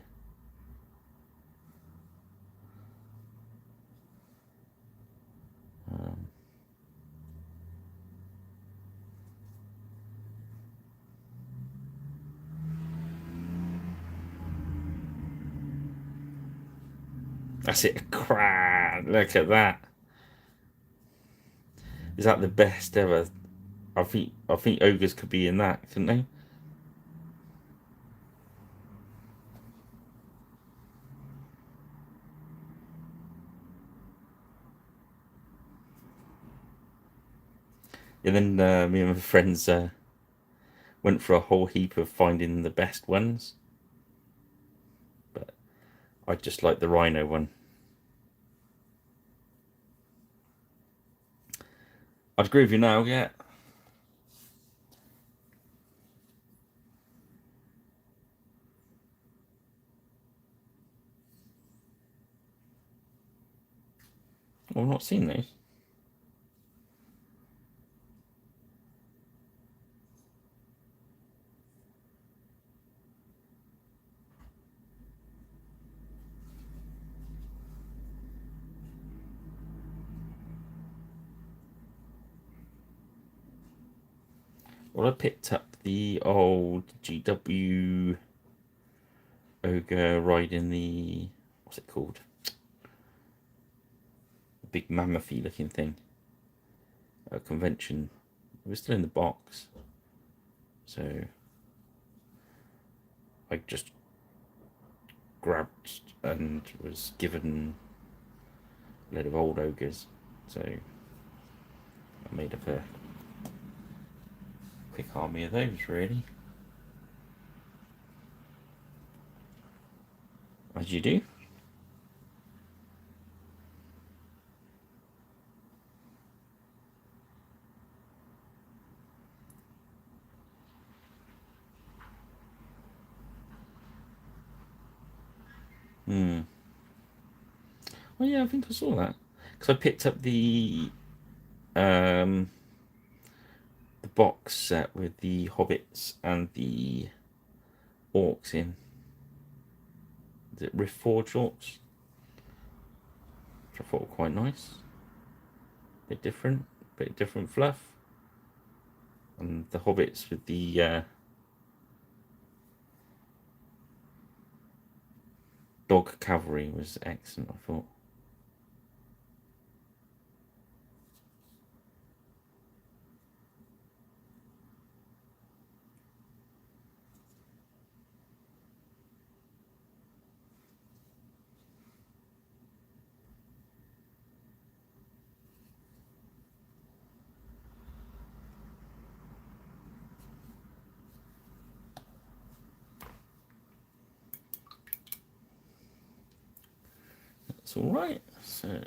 That's it. Crap! Look at that. Is that the best ever? I think ogres could be in that, couldn't they? And then me and my friends went for a whole heap of finding the best ones, but I just like the rhino one. I'd agree with you now, yeah. Well, I've not seen those. Well, I picked up the old GW ogre riding the, what's it called? The big mammothy looking thing. A convention. It was still in the box. So I just grabbed and was given a load of old ogres. So I made up a quick army of those, really. As you do. Hmm. Oh yeah, I think I saw that because I picked up um, the box set with the hobbits and the orcs in. Is it Rift Forge orcs? Which I thought were quite nice. Bit different fluff. And the hobbits with the dog cavalry was excellent, I thought. all right. So,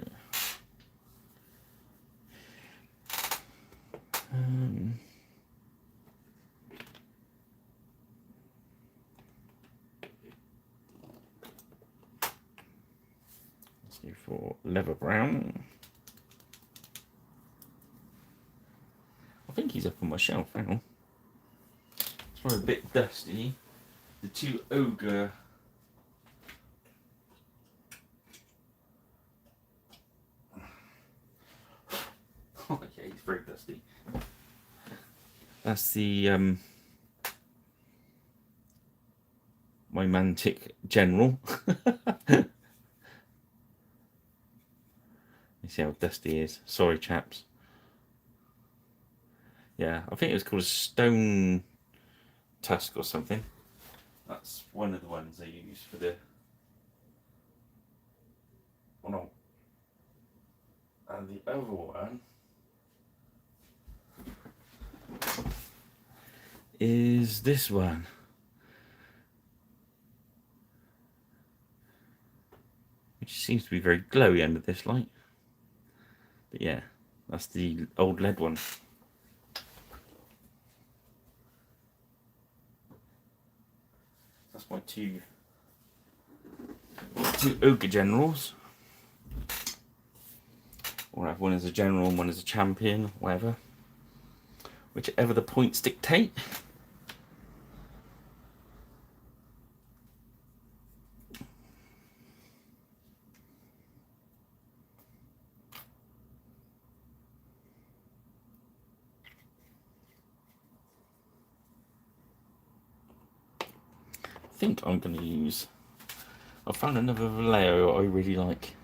let's go for leather brown. I think he's up on my shelf. Hang on. It's probably a bit dusty. The two ogre. Oh, yeah, he's very dusty. That's the my Mantic General. You see how dusty he is. Sorry, chaps. Yeah, I think it was called a stone tusk or something. That's one of the ones they use for the. Oh no. And the other one is this one. Which seems to be very glowy under this light. But yeah, that's the old lead one. That's my two ogre generals. Or have one as a general and one as a champion, whatever. Whichever the points dictate. I think I'm going to use. I found another Vallejo I really like.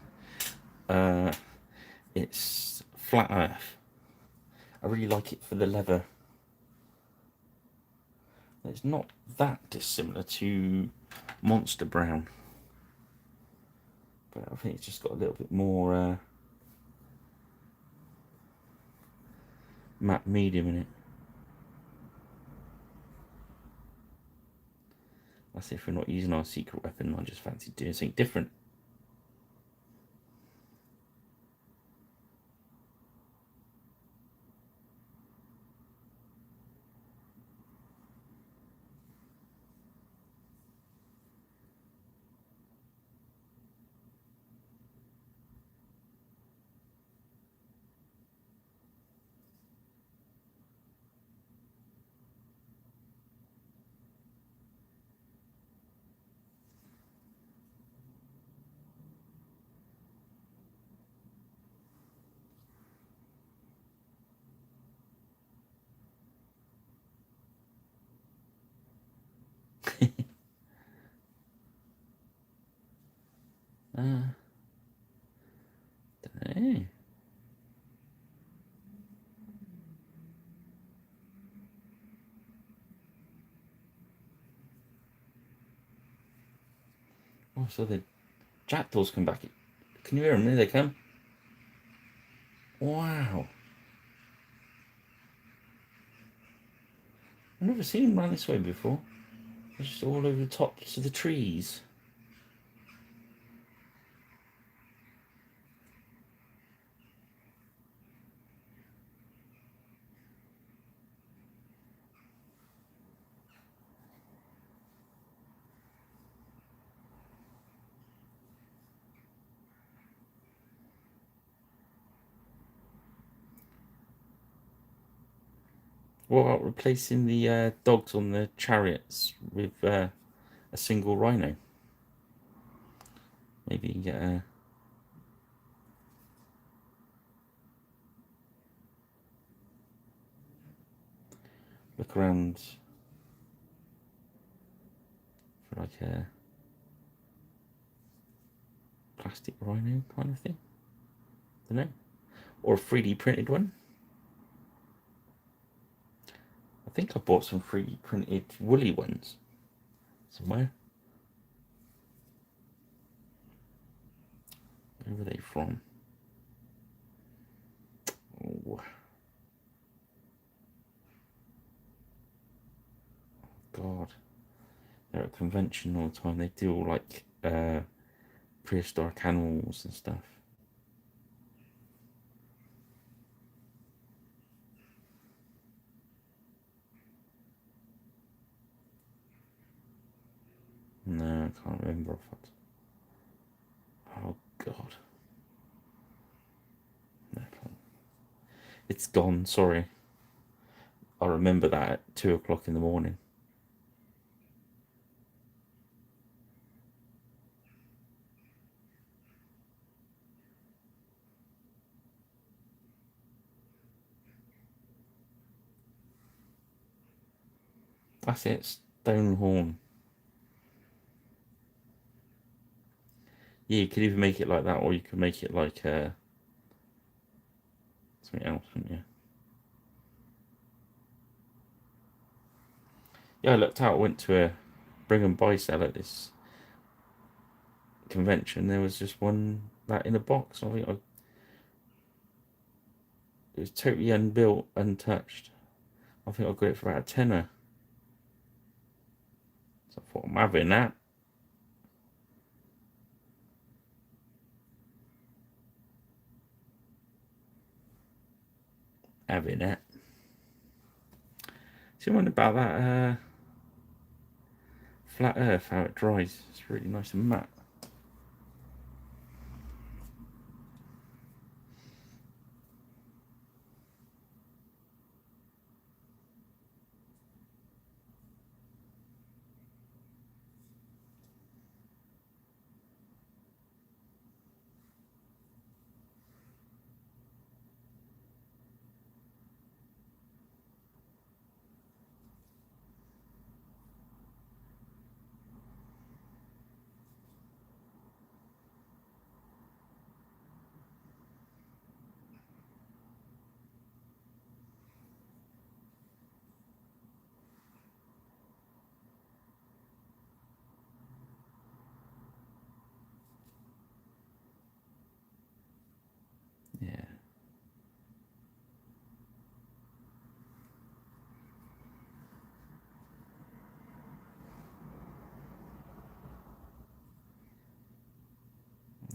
It's Flat Earth. I really like it for the leather. It's not that dissimilar to Monster Brown, but I think it's just got a little bit more matte medium in it. That's if we're not using our secret weapon. I just fancy doing something different. Dunno. Oh, so the jackdaws come back. Can you hear them? There they come. Wow. I've never seen them run this way before. They're just all over the tops of the trees. What about replacing the dogs on the chariots with a single rhino? Maybe you can get a. Look around for like a plastic rhino kind of thing. Don't know. Or a 3D printed one. I think I bought some 3D printed woolly ones somewhere. Where were they from? Oh. God. They're at a convention all the time. They do all like prehistoric animals and stuff. No, I can't remember. Oh God, no, I can't. It's gone. Sorry, I remember that at 2 o'clock in the morning. That's it. Stone horn. Yeah, you could either make it like that, or you could make it like something else, couldn't you? Yeah, I looked out. I went to a bring and buy sale at this convention. There was just one that in a box. It was totally unbuilt, untouched. I think I got it for about a tenner. So I thought, I'm having that. Having that. See, one about that flat earth, how it dries. It's really nice and matte. Yeah.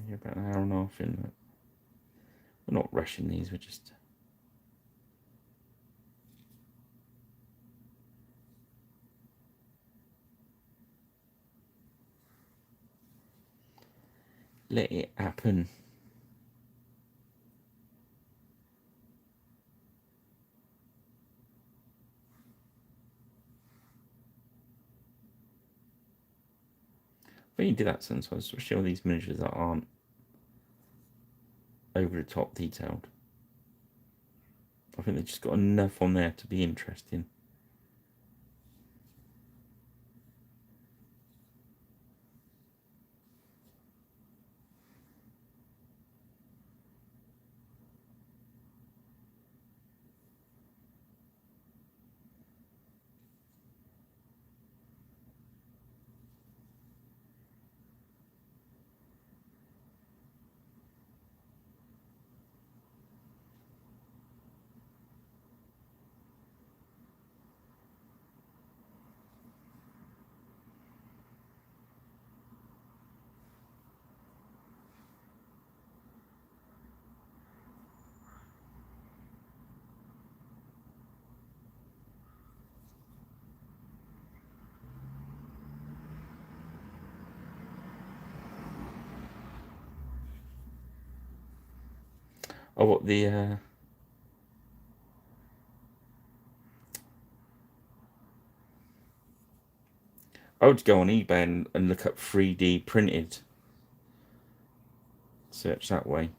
You're about an hour and a half in it. We're not rushing these, we're just. Let it happen. But you do that sometimes, especially all these miniatures that aren't over the top detailed. I think they've just got enough on there to be interesting. Oh, what the I would go on eBay and look up 3D printed. Search that way.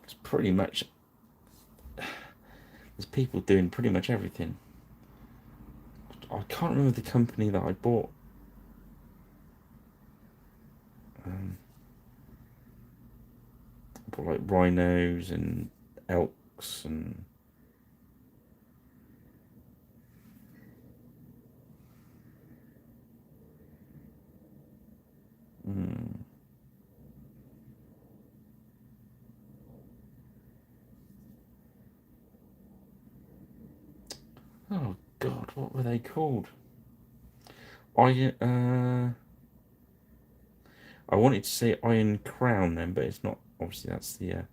It's pretty much. There's people doing pretty much everything. I can't remember the company that I bought. I bought like rhinos and elks and. Mm, oh God, what were they called? I I wanted to say Iron Crown then, but it's not. Obviously, that's the.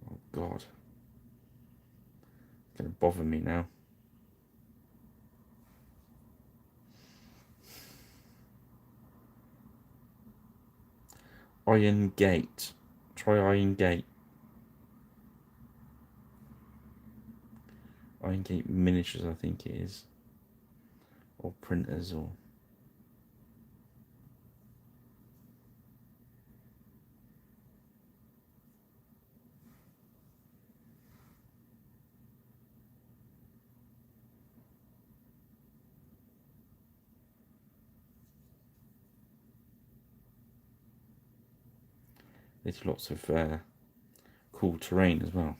Oh God, it's gonna bother me now. Iron Gate. Try Iron Gate. Iron Gate Miniatures, I think it is, or printers, or. There's lots of cool terrain as well.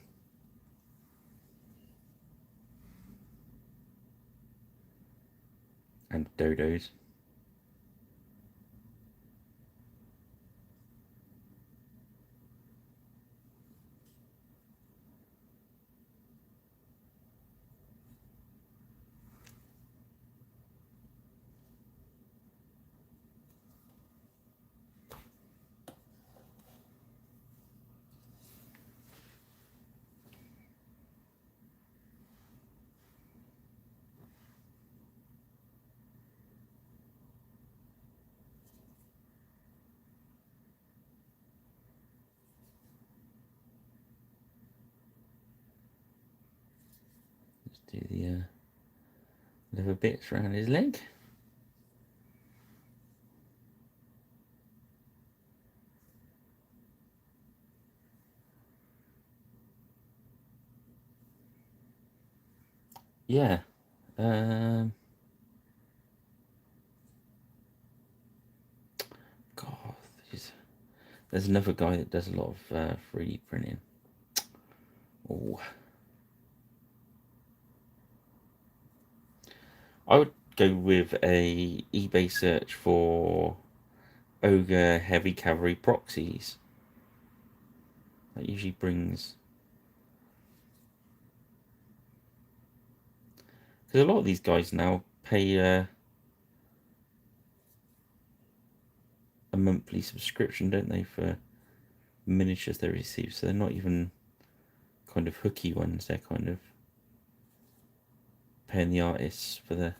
And dodos. Let's do the leather bits around his leg. Yeah. God, there's another guy that does a lot of 3D printing. Oh, I would go with a eBay search for ogre heavy cavalry proxies. That usually brings, because a lot of these guys now pay a monthly subscription, don't they, for miniatures they receive? So they're not even kind of hooky ones. They're kind of paying the artists for the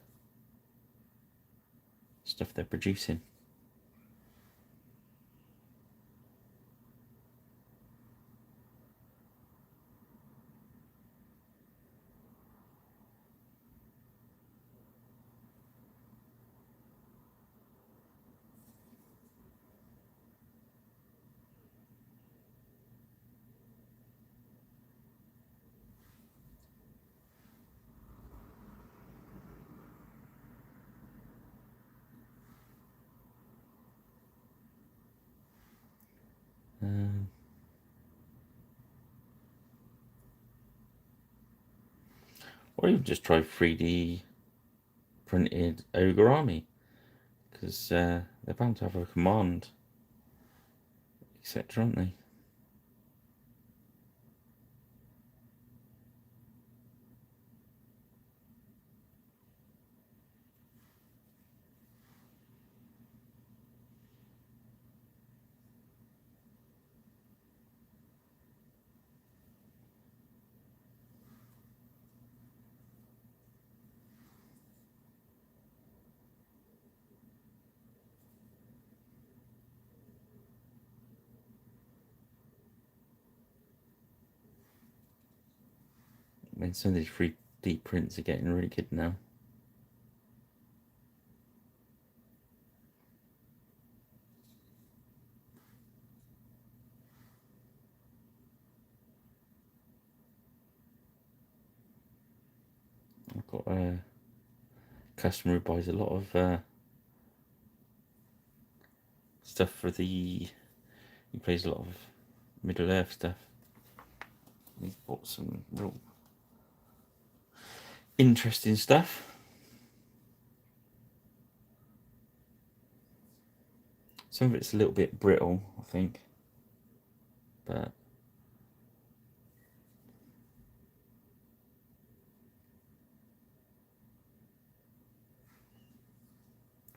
stuff they're producing. Or even just try 3D printed ogre army, because they're bound to have a command, etc., aren't they? I mean, some of these 3D prints are getting really good now. I've got a customer who buys a lot of stuff for the. He plays a lot of Middle Earth stuff. He's bought some real interesting stuff. Some of it's a little bit brittle, I think, but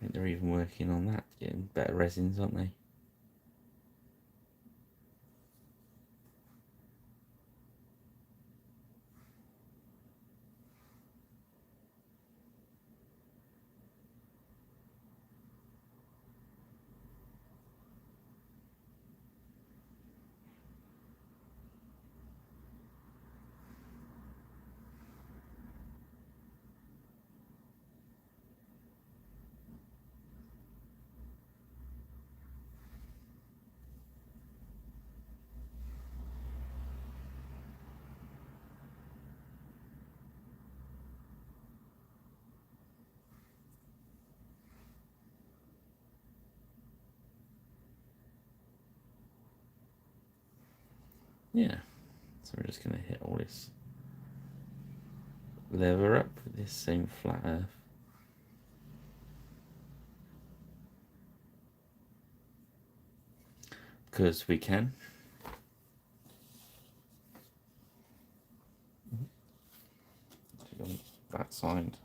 think they're even working on that, getting better resins, aren't they? Yeah. So we're just going to hit all this lever up with this same flat earth. Because we can. On that side.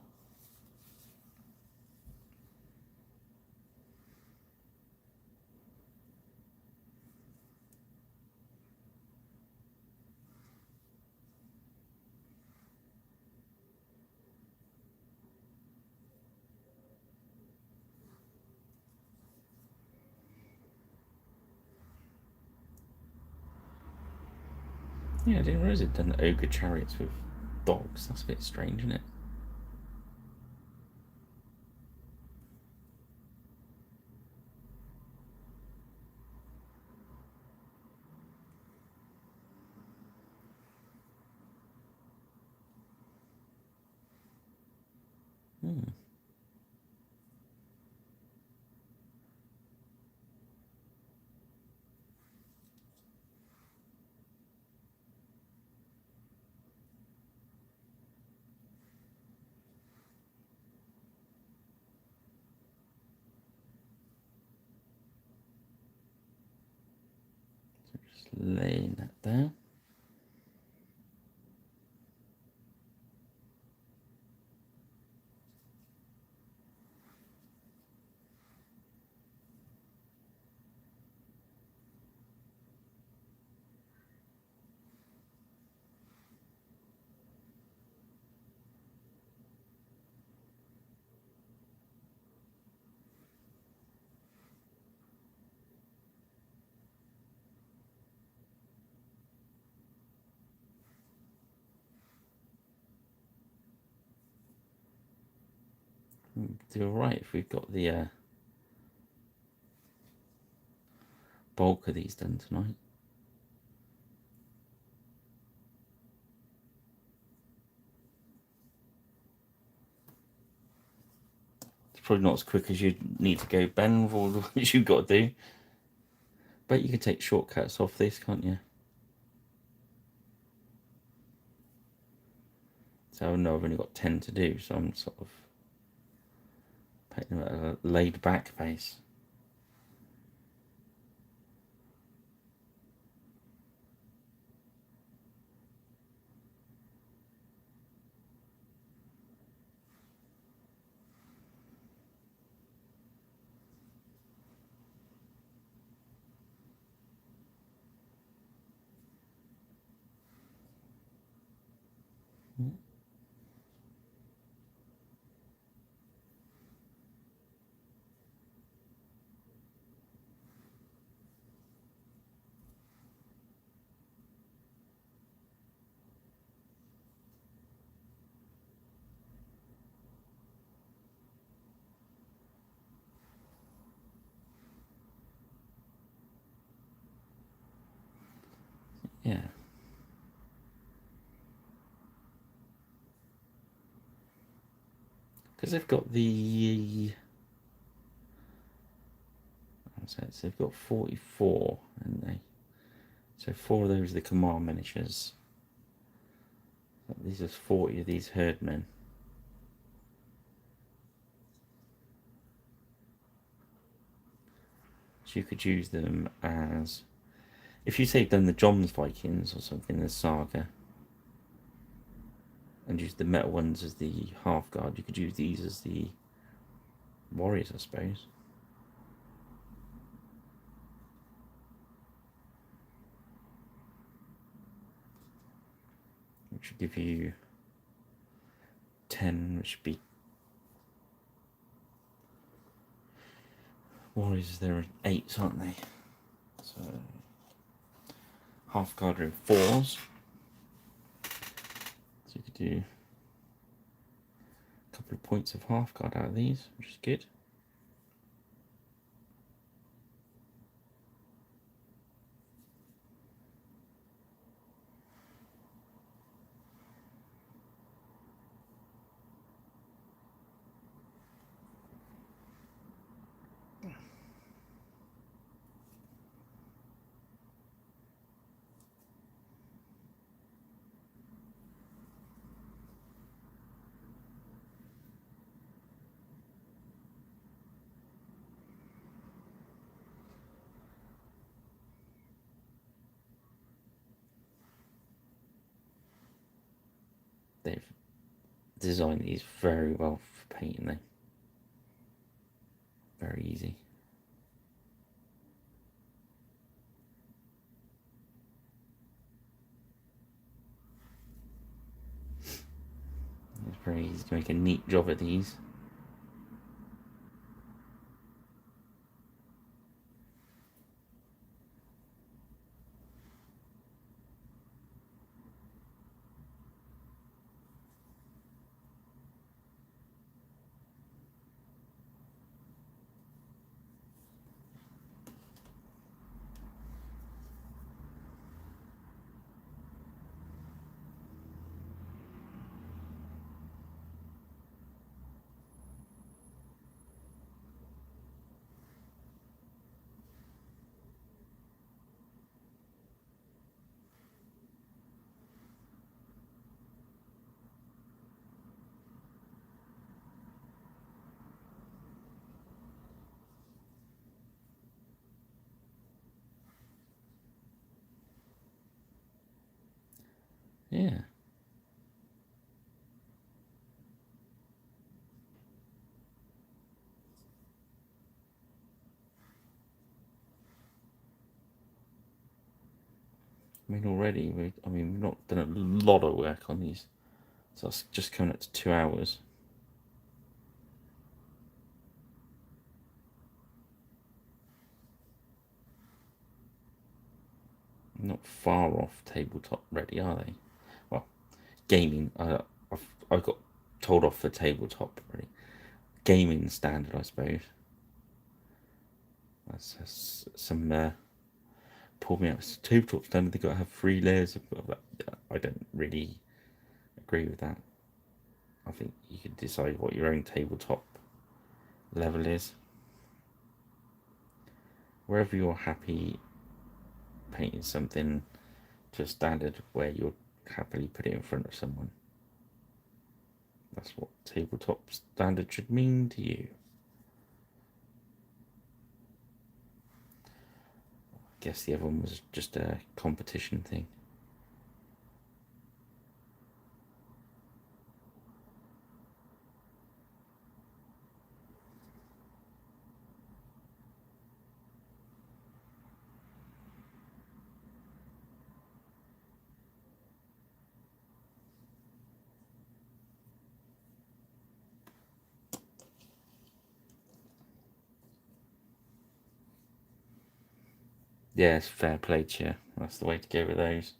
Yeah, I didn't realise it'd done ogre chariots with dogs. That's a bit strange, isn't it? Hmm. So just laying that down. Do alright if we've got the bulk of these done tonight. It's probably not as quick as you need to go, Ben, with all the ones you've got to do. But you can take shortcuts off this, can't you? So no, I've only got 10 to do, so I'm sort of taking at a laid back pace. Yeah. Because they've got the... So they've got 44, haven't they? So 4 of those are the command miniatures. These are 40 of these herdmen. So you could use them as... If you say done the John's Vikings or something, the saga, and use the metal ones as the Hearthguard, you could use these as the warriors, I suppose. Which should give you 10, which should be warriors. There are 8, aren't they? So Hearthguard are in 4s. So you could do a couple of points of Hearthguard out of these, which is good. They've designed these very well for painting, though. Very easy. It's very easy to make a neat job of these. Yeah. I mean, already, we've not done a lot of work on these. So that's just coming up to 2 hours. Not far off tabletop ready, are they? Well, gaming, I got told off for tabletop already. Gaming standard, I suppose. That's some pulled me out. Tabletop standard, they've got to have 3 layers of that. I don't really agree with that. I think you can decide what your own tabletop level is. Wherever you're happy painting something to a standard where you'll happily put it in front of someone. That's what tabletop standard should mean to you. I guess the other one was just a competition thing. Yeah, it's fair play to you. That's the way to go with those.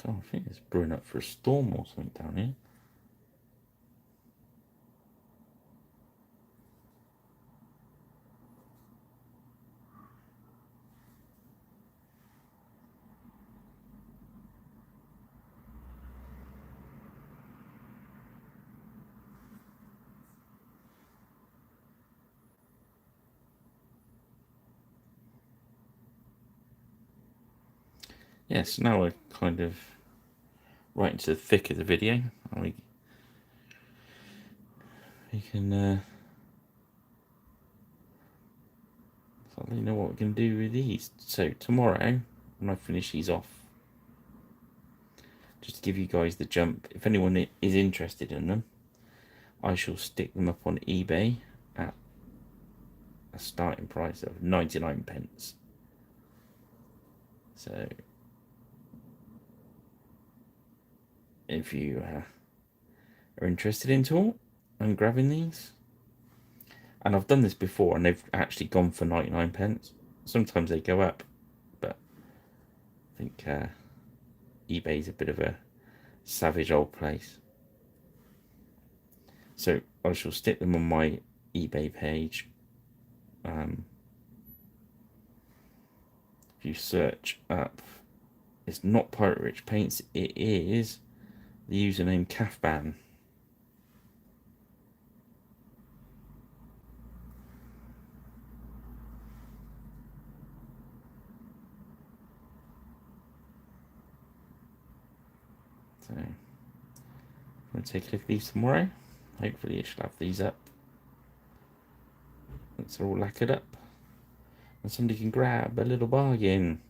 Oh, I think it's brewing up for a storm or something down here. yes, now we're kind of right into the thick of the video. We can so let you know what we're going to do with these. So tomorrow, when I finish these off, just to give you guys the jump, if anyone is interested in them, I shall stick them up on eBay at a starting price of 99 pence. So if you are interested in all and grabbing these, and I've done this before and they've actually gone for 99 pence. Sometimes they go up, but I think eBay's a bit of a savage old place. So I shall stick them on my eBay page. If you search up, it's not Pirate Rich Paints, it is the username Cafban. So I'm going to take a look at these tomorrow. Hopefully it should have these up once they're all lacquered up, and somebody can grab a little bargain.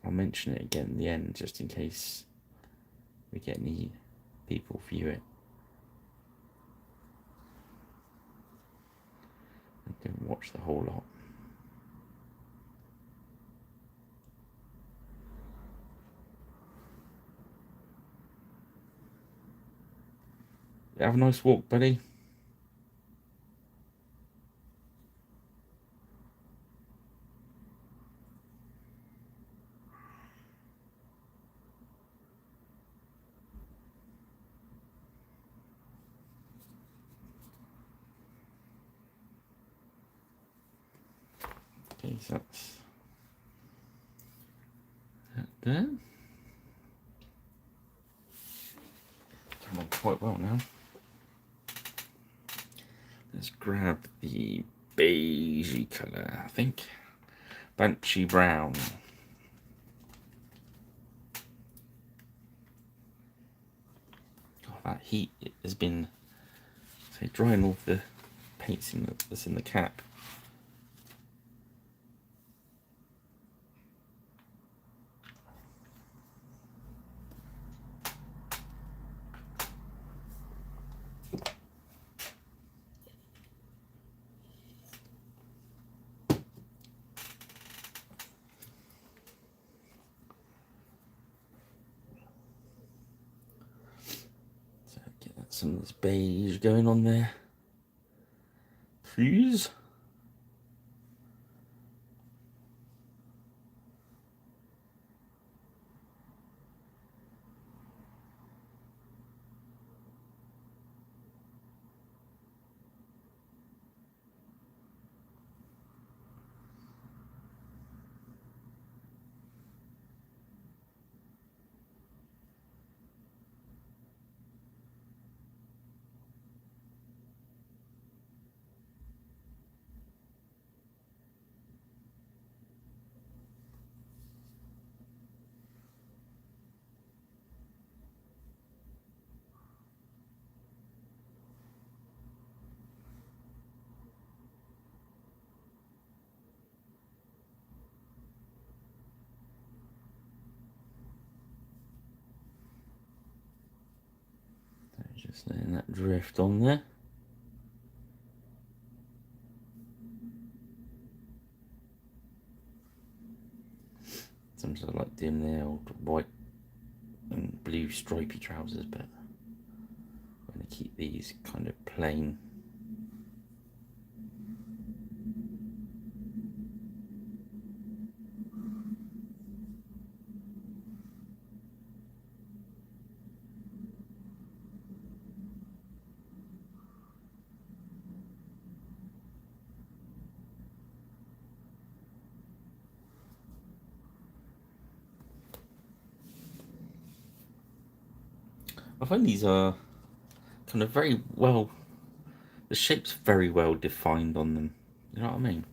I'll mention it again at the end just in case we get any people view it. I can watch the whole lot. Have a nice walk, buddy. Okay, so that's that there. Come on quite well now. Let's grab the beigey colour, I think. Banshee brown. Oh, that heat has been drying off the paints that's in the cap. So get some of this beige going on there, please. Just letting that drift on there. Sometimes I like doing the old white and blue stripy trousers, but I'm going to keep these kind of plain. I find these are kind of very well. The shape's very well defined on them. You know what I mean?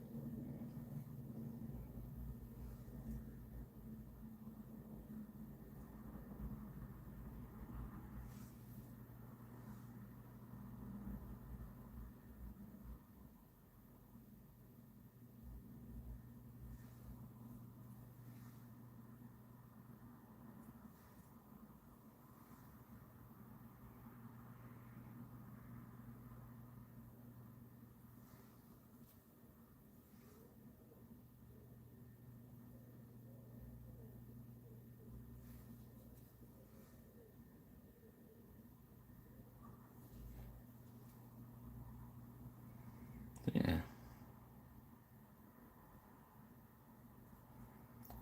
Yeah.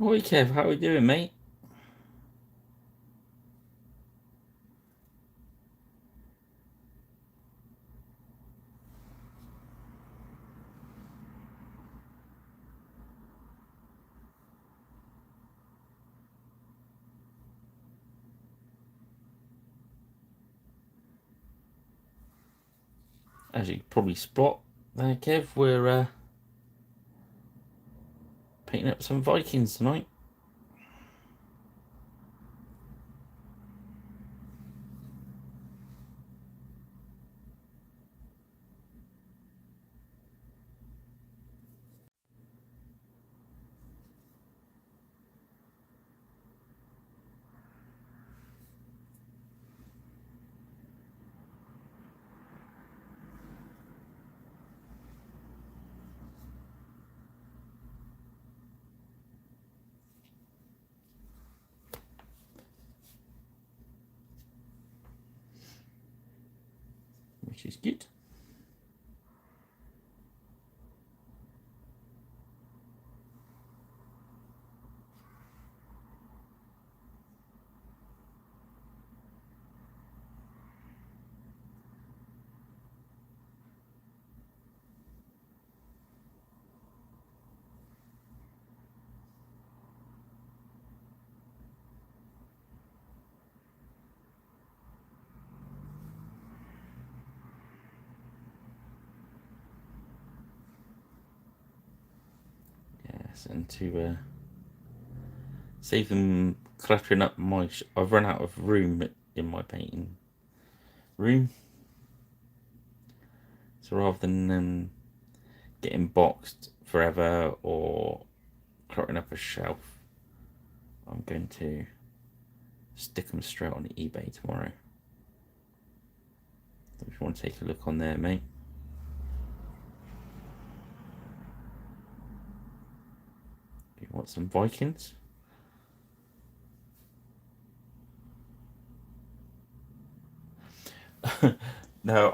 Oi, Kev, how are we doing, mate? As you probably spot there, Kev, we're painting up some Vikings tonight. Which is good. Yes, and to save them cluttering up my. I've run out of room in my painting room, so rather than getting boxed forever or cluttering up a shelf, I'm going to stick them straight on eBay tomorrow. If you want to take a look on there, mate. You want some Vikings? No,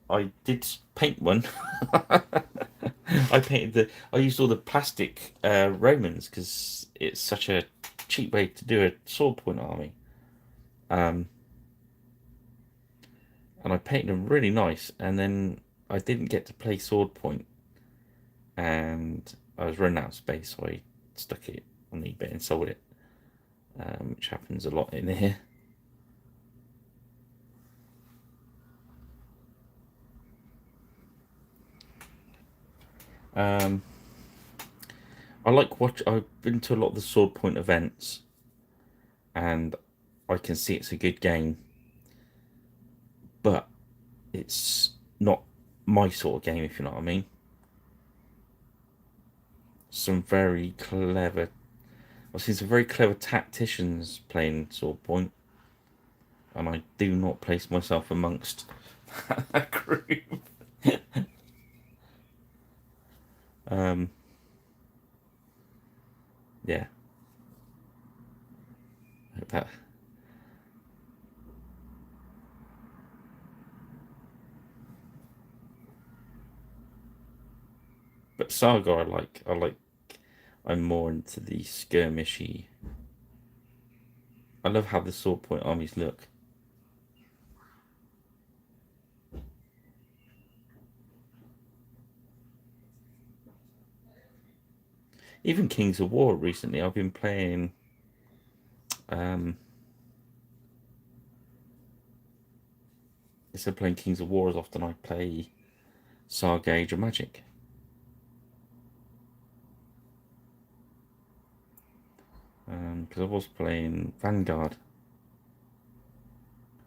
I did paint one. I painted the. I used all the plastic Romans because it's such a cheap way to do a sword point army. Um, and I painted them really nice, and then I didn't get to play sword point, and I was running out of space, so I stuck it on eBay and sold it, which happens a lot in here. Um, I like watch. I've been to a lot of the sword point events, and I can see it's a good game, but it's not my sort of game, if you know what I mean. Some very clever. I've seen some very clever tacticians playing sword point, and I do not place myself amongst that group. Um, yeah, that. But saga, I like. I like. I'm more into the skirmishy. I love how the sword point armies look. Even Kings of War recently, I've been playing. Um, instead of playing Kings of War as often, I play Saga Age of Magic. Because I was playing Vanguard.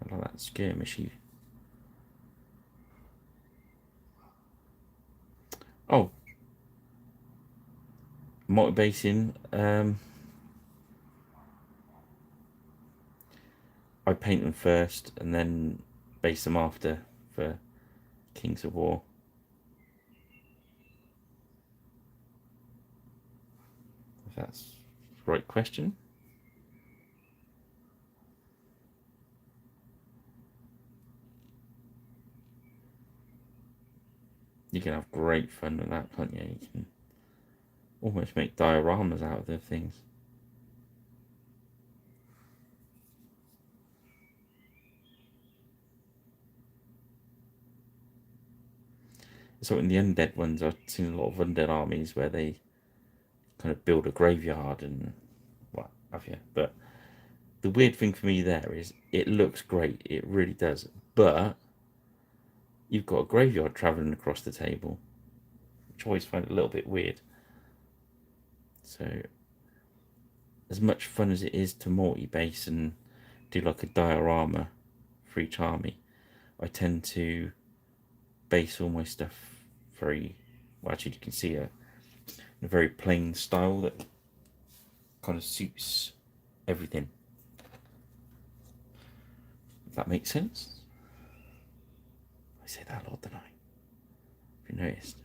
I like that skirmishy. Oh, multi-basing. I paint them first and then base them after for Kings of War. If that's the right question. You can have great fun with that, can't you? You can almost make dioramas out of the things. So in the undead ones, I've seen a lot of undead armies where they kind of build a graveyard and what have you. But the weird thing for me there is it looks great, it really does. But you've got a graveyard travelling across the table, which I always find a little bit weird. So as much fun as it is to multi-base and do like a diorama for each army, I tend to base all my stuff very well. Actually, you can see a very plain style that kind of suits everything. If that makes sense. I say that a lot, don't I? Have you noticed?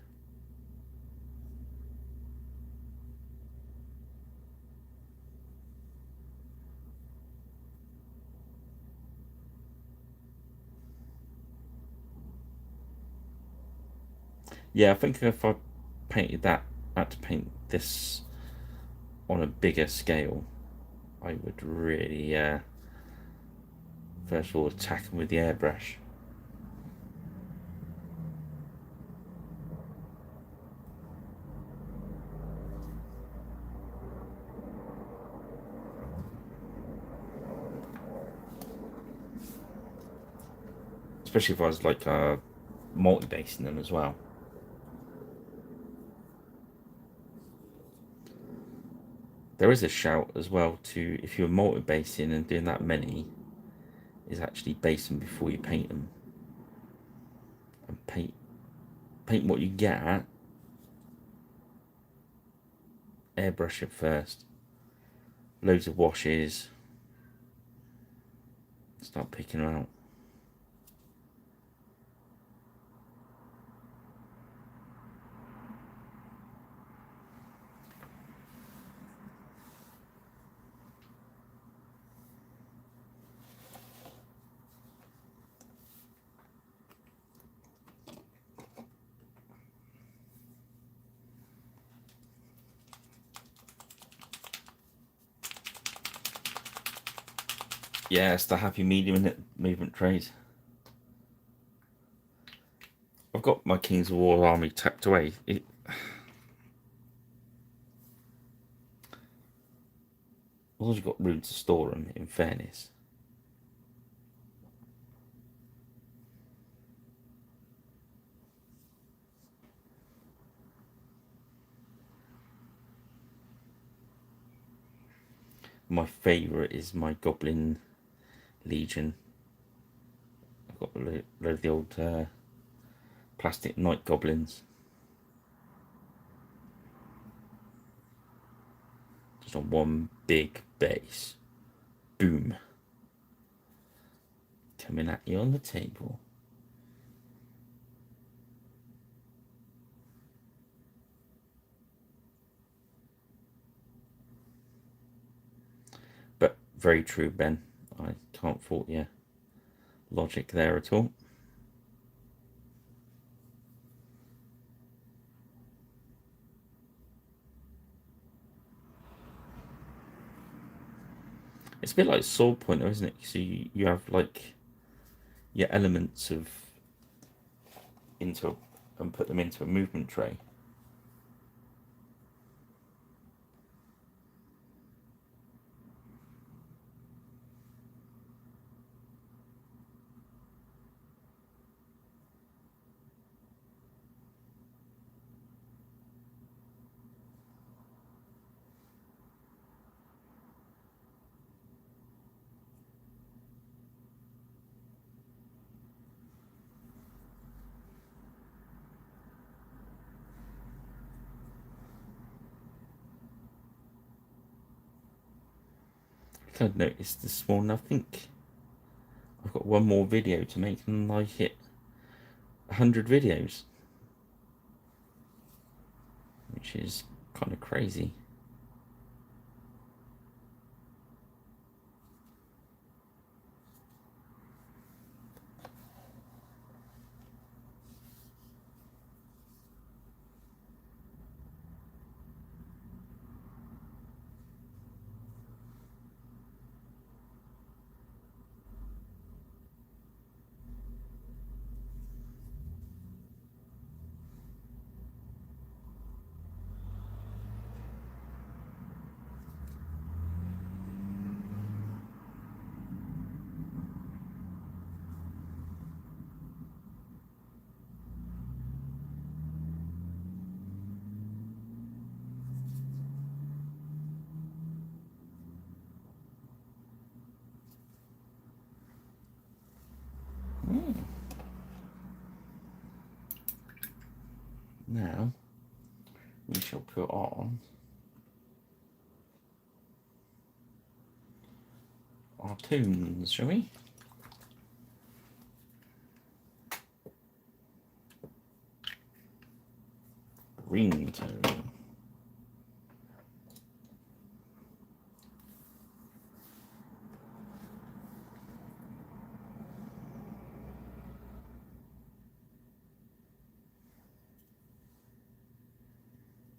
Yeah, I think if I painted that, had to paint this on a bigger scale, I would really, first of all, attack them with the airbrush. Especially if I was like multi-basing them as well. There is a shout as well to, if you're multi-basing and doing that many, is actually base them before you paint them. And paint what you get at, airbrush it first. Loads of washes. Start picking them out. Yeah, it's the happy medium in it, movement trade. I've got my Kings of War army tucked away. As long as you've got room to store them, in fairness. My favourite is my Goblin Legion. I've got a load of the old plastic night goblins. Just on one big base. Boom. Coming at you on the table. But very true, Ben. I can't fault your logic there at all. It's a bit like Sword Pointer, isn't it? So you have like your elements of into and put them into a movement tray. think I'd noticed this morning. I think I've got one more video to make and I hit 100 videos, which is kind of crazy. Now we shall put on our tunes, shall we? Ringtone.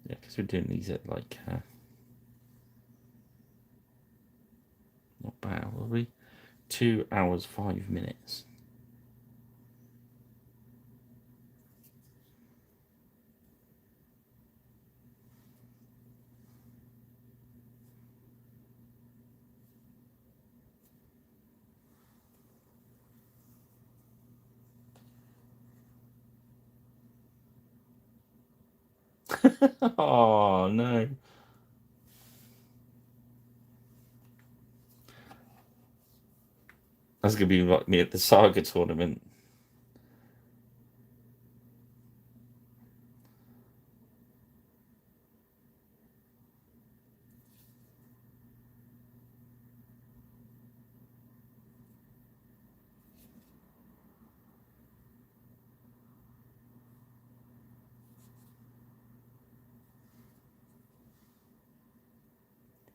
Yeah, because we're doing these at like not bad, will we? 2 hours 5 minutes. Oh no. That's gonna be like me at the Saga tournament.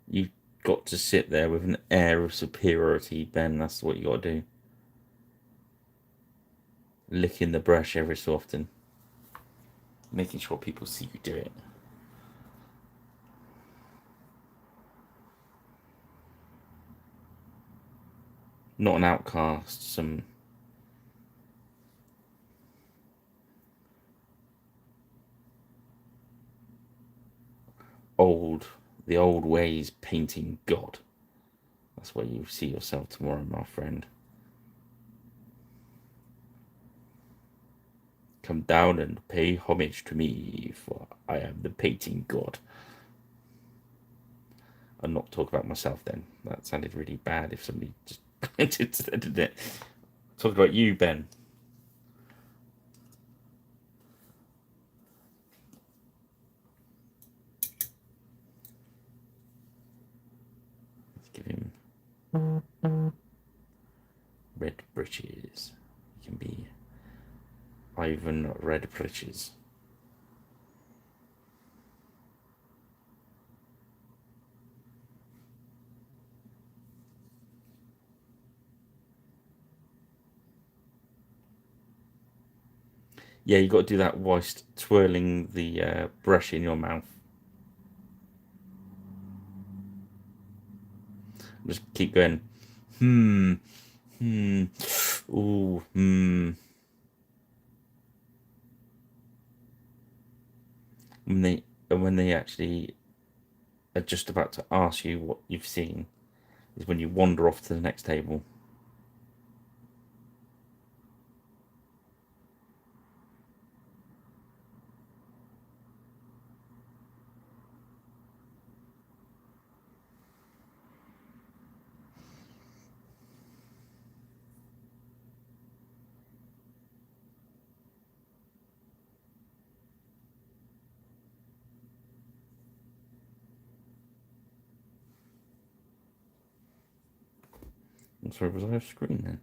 You've got to sit there with an air of superiority, Ben. That's what you got to do. Licking the brush every so often, making sure people see you do it. Not an outcast, some the old ways painting God. That's where you see yourself tomorrow, my friend. Come down and pay homage to me, for I am the painting God. I'll not talk about myself then. That sounded really bad if somebody just painted that, didn't it? Talk about you, Ben. Let's give him red breeches. He can be Ivan Red Breeches. Yeah, you got to do that whilst twirling the brush in your mouth. Just keep going. Ooh, When they actually are just about to ask you what you've seen, is when you wander off to the next table. I'm sorry, was I off screen then?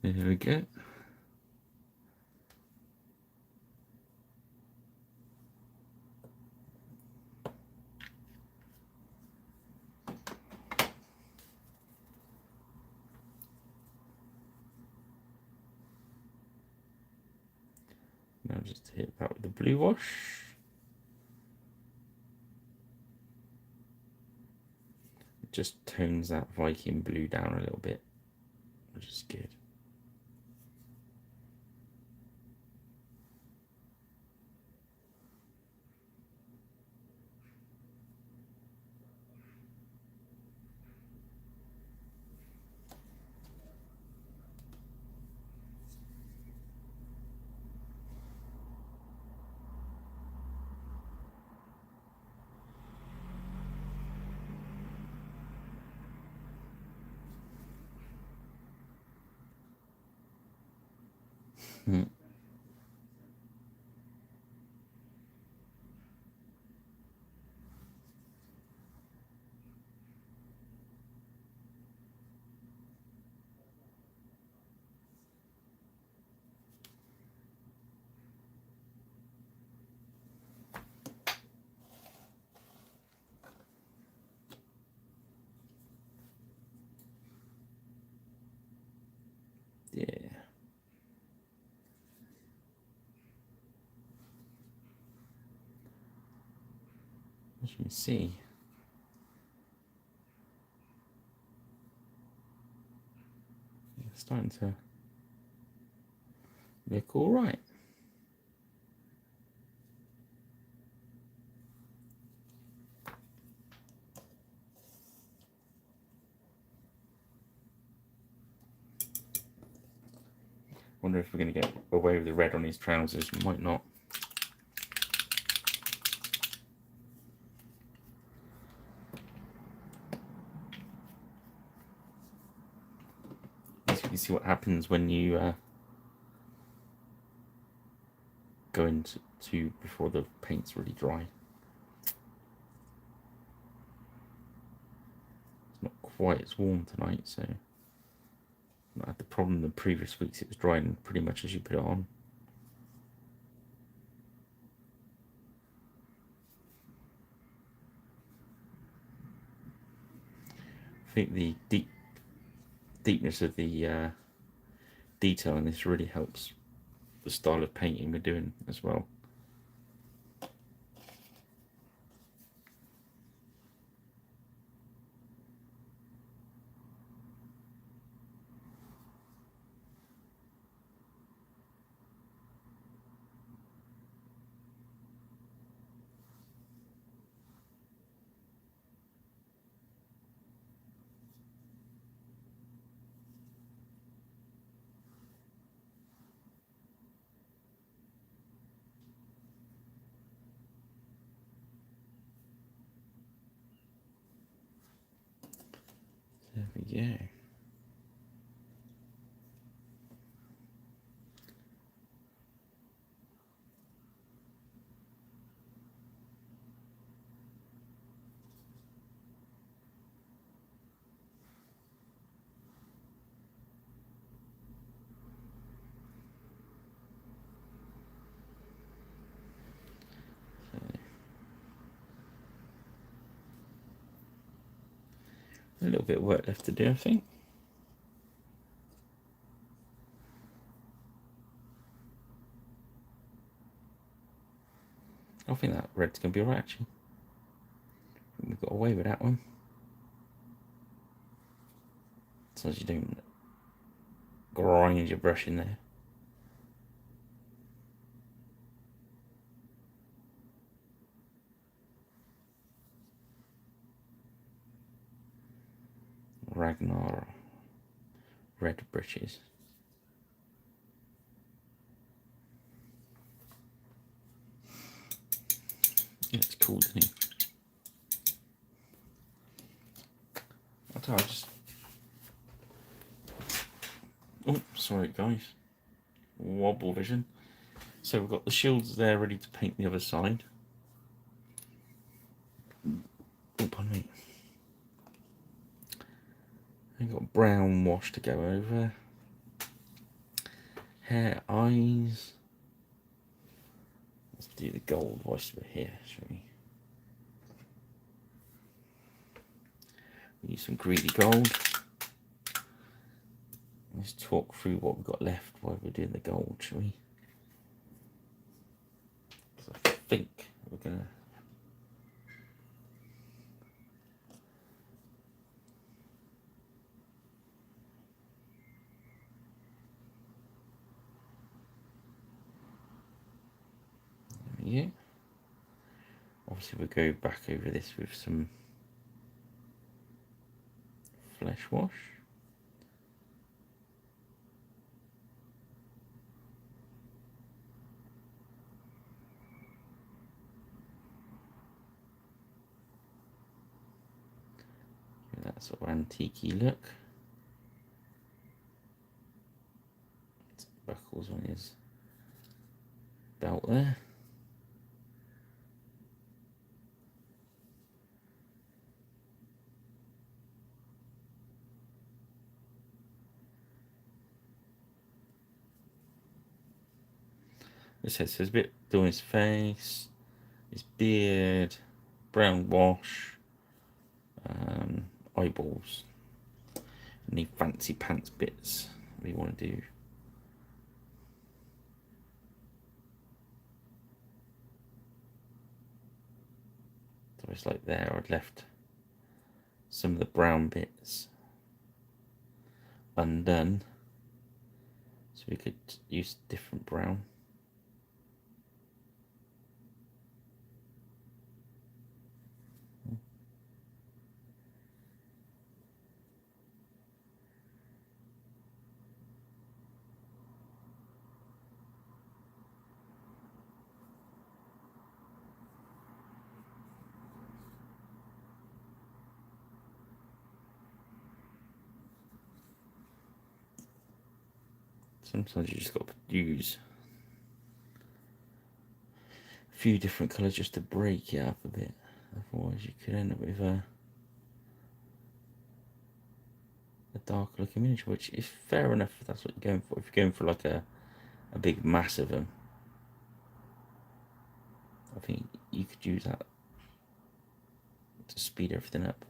There we go. Now just hit that with the blue wash. It just tones that Viking blue down a little bit, which is good. Yeah. As you can see, it's starting to look all right. Wonder if we're going to get away with the red on his trousers. Might not. You see what happens when you go into before the paint's really dry. It's not quite as warm tonight, so I had the problem the previous weeks. It was drying pretty much as you put it on. I think the deepness of the detail in this really helps the style of painting we're doing as well. There we go. A little bit of work left to do, I think. I think that red's going to be alright, actually. I think we got away with that one. As long as you don't grind your brush in there. Ragnar red britches. It's cool, isn't it? I just. Oh, sorry guys. Wobble vision. So we've got the shields there ready to paint the other side. Oh, pardon me. I've got brown wash to go over. Hair, eyes. Let's do the gold wash over here, shall we? We use some greedy gold. Let's talk through what we've got left while we're doing the gold, shall we? So I think we're gonna. Yeah. Obviously, we'll go back over this with some flesh wash. That sort of antique-y look. Buckles on his belt there. This head says a bit doing his face, his beard, brown wash, eyeballs, and the fancy pants bits we want to do. So it's like there, I'd left some of the brown bits undone, so we could use different brown. Sometimes you just got to use a few different colours just to break it up a bit. Otherwise, you could end up with a dark looking miniature, which is fair enough if that's what you're going for. If you're going for like a big mass of them, I think you could use that to speed everything up.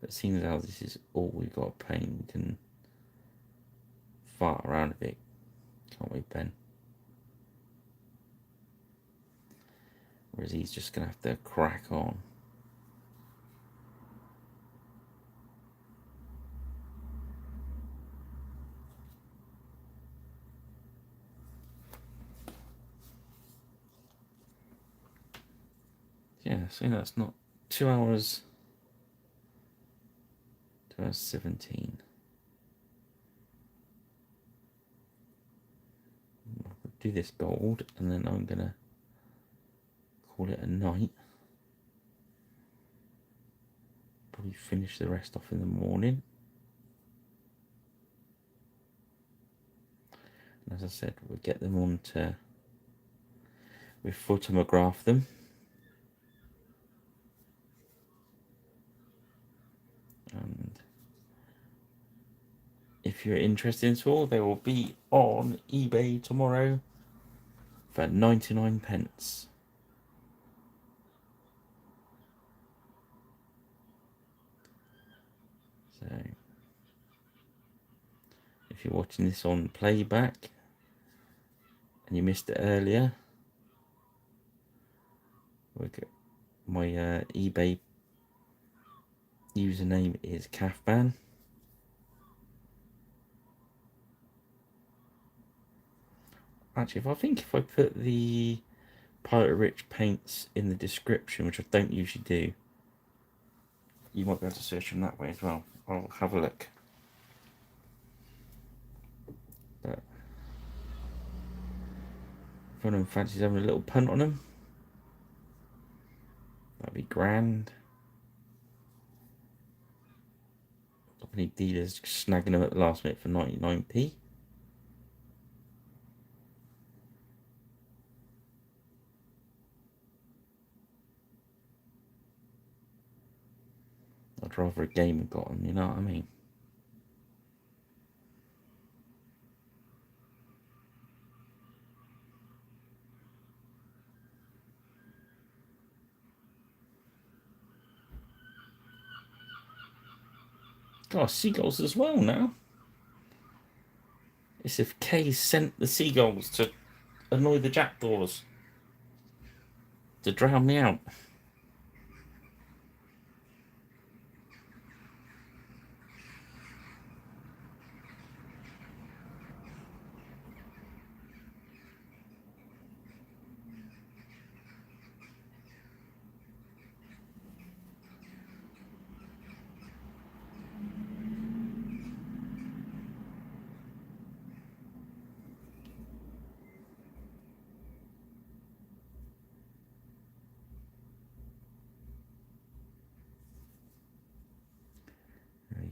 But seeing as how this is all we've got to paint, we can fart around a bit, can't we, Ben? Whereas he's just going to have to crack on. Yeah, so that's not 2 hours, 2 hours 17. I'll do this gold and then I'm going to call it a night. Probably finish the rest off in the morning. And as I said, we'll get them on to, we photograph them. And if you're interested in all, they will be on eBay tomorrow for 99 pence. So if you're watching this on playback and you missed it earlier, my eBay username is Cafban. Actually, if I put the Pirate Rich paints in the description, which I don't usually do, you might be able to search them that way as well. I'll have a look. But if anyone fancies having a little punt on them, that'd be grand. Not many dealers snagging them at the last minute for 99p. I'd rather a game had got them, you know what I mean? Oh, seagulls as well now. It's if Kay sent the seagulls to annoy the jackdaws, to drown me out.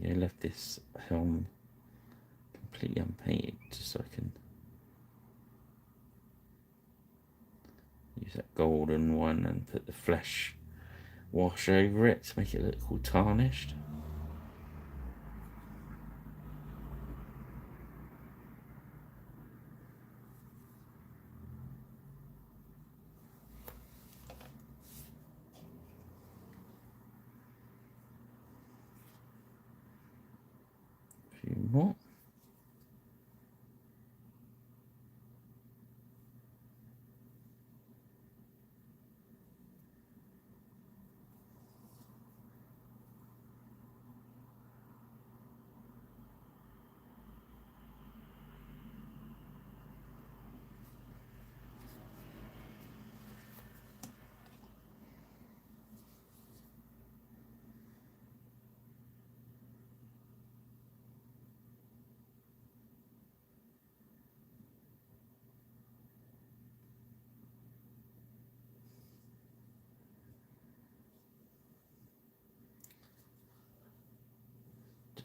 I left this helm completely unpainted just so I can use that golden one and put the flesh wash over it to make it look all tarnished. A few more.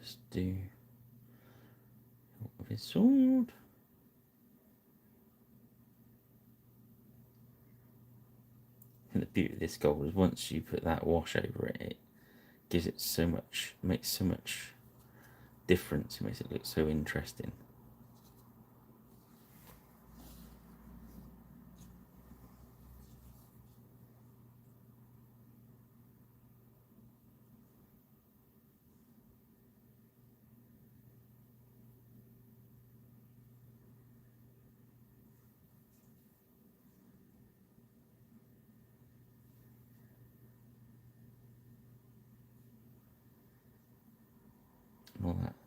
Just do with his sword. And the beauty of this gold is once you put that wash over it, it gives it so much, makes so much difference. It makes it look so interesting.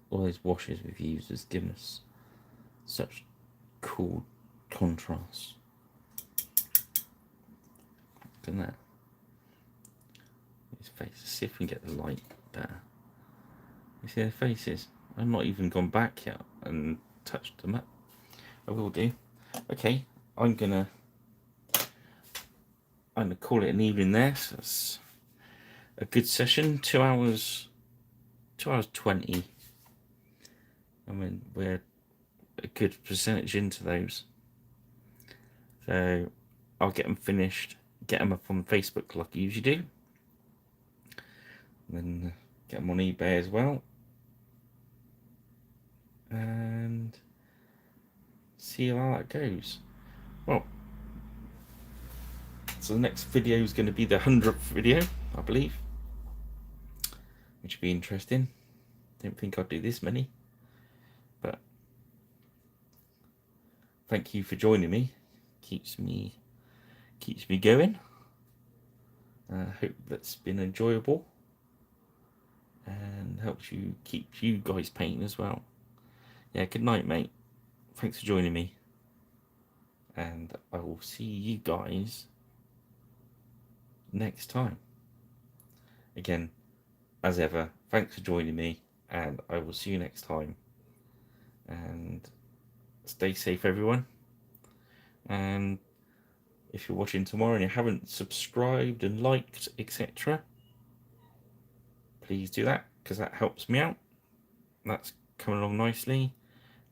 All those washes we've used has given us such cool contrasts. Look at that. His face. Let's see if we can get the light better. You see their faces? I've not even gone back yet and touched them up. I will do. Okay, I'm gonna call it an evening there. So that's a good session. 2 hours, 2 hours 20. I mean, we're a good percentage into those. So I'll get them finished, get them up on Facebook like I usually do. And then get them on eBay as well. And see how that goes. Well, so the next video is going to be the 100th video, I believe, which will be interesting. Don't think I'll do this many, but thank you for joining me. Keeps me going. I hope that's been enjoyable. and helps you keep you guys painting as well. Yeah, good night, mate. Thanks for joining me, and I will see you guys next time. Again, as ever, thanks for joining me, and I will see you next time. And stay safe, everyone. And if you're watching tomorrow and you haven't subscribed and liked, etc., please do that, because that helps me out. That's coming along nicely.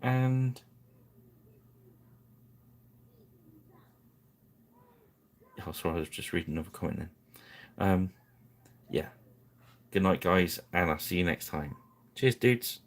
And oh, sorry, I was just reading another comment then. Yeah, good night, guys, and I'll see you next time. Cheers, dudes.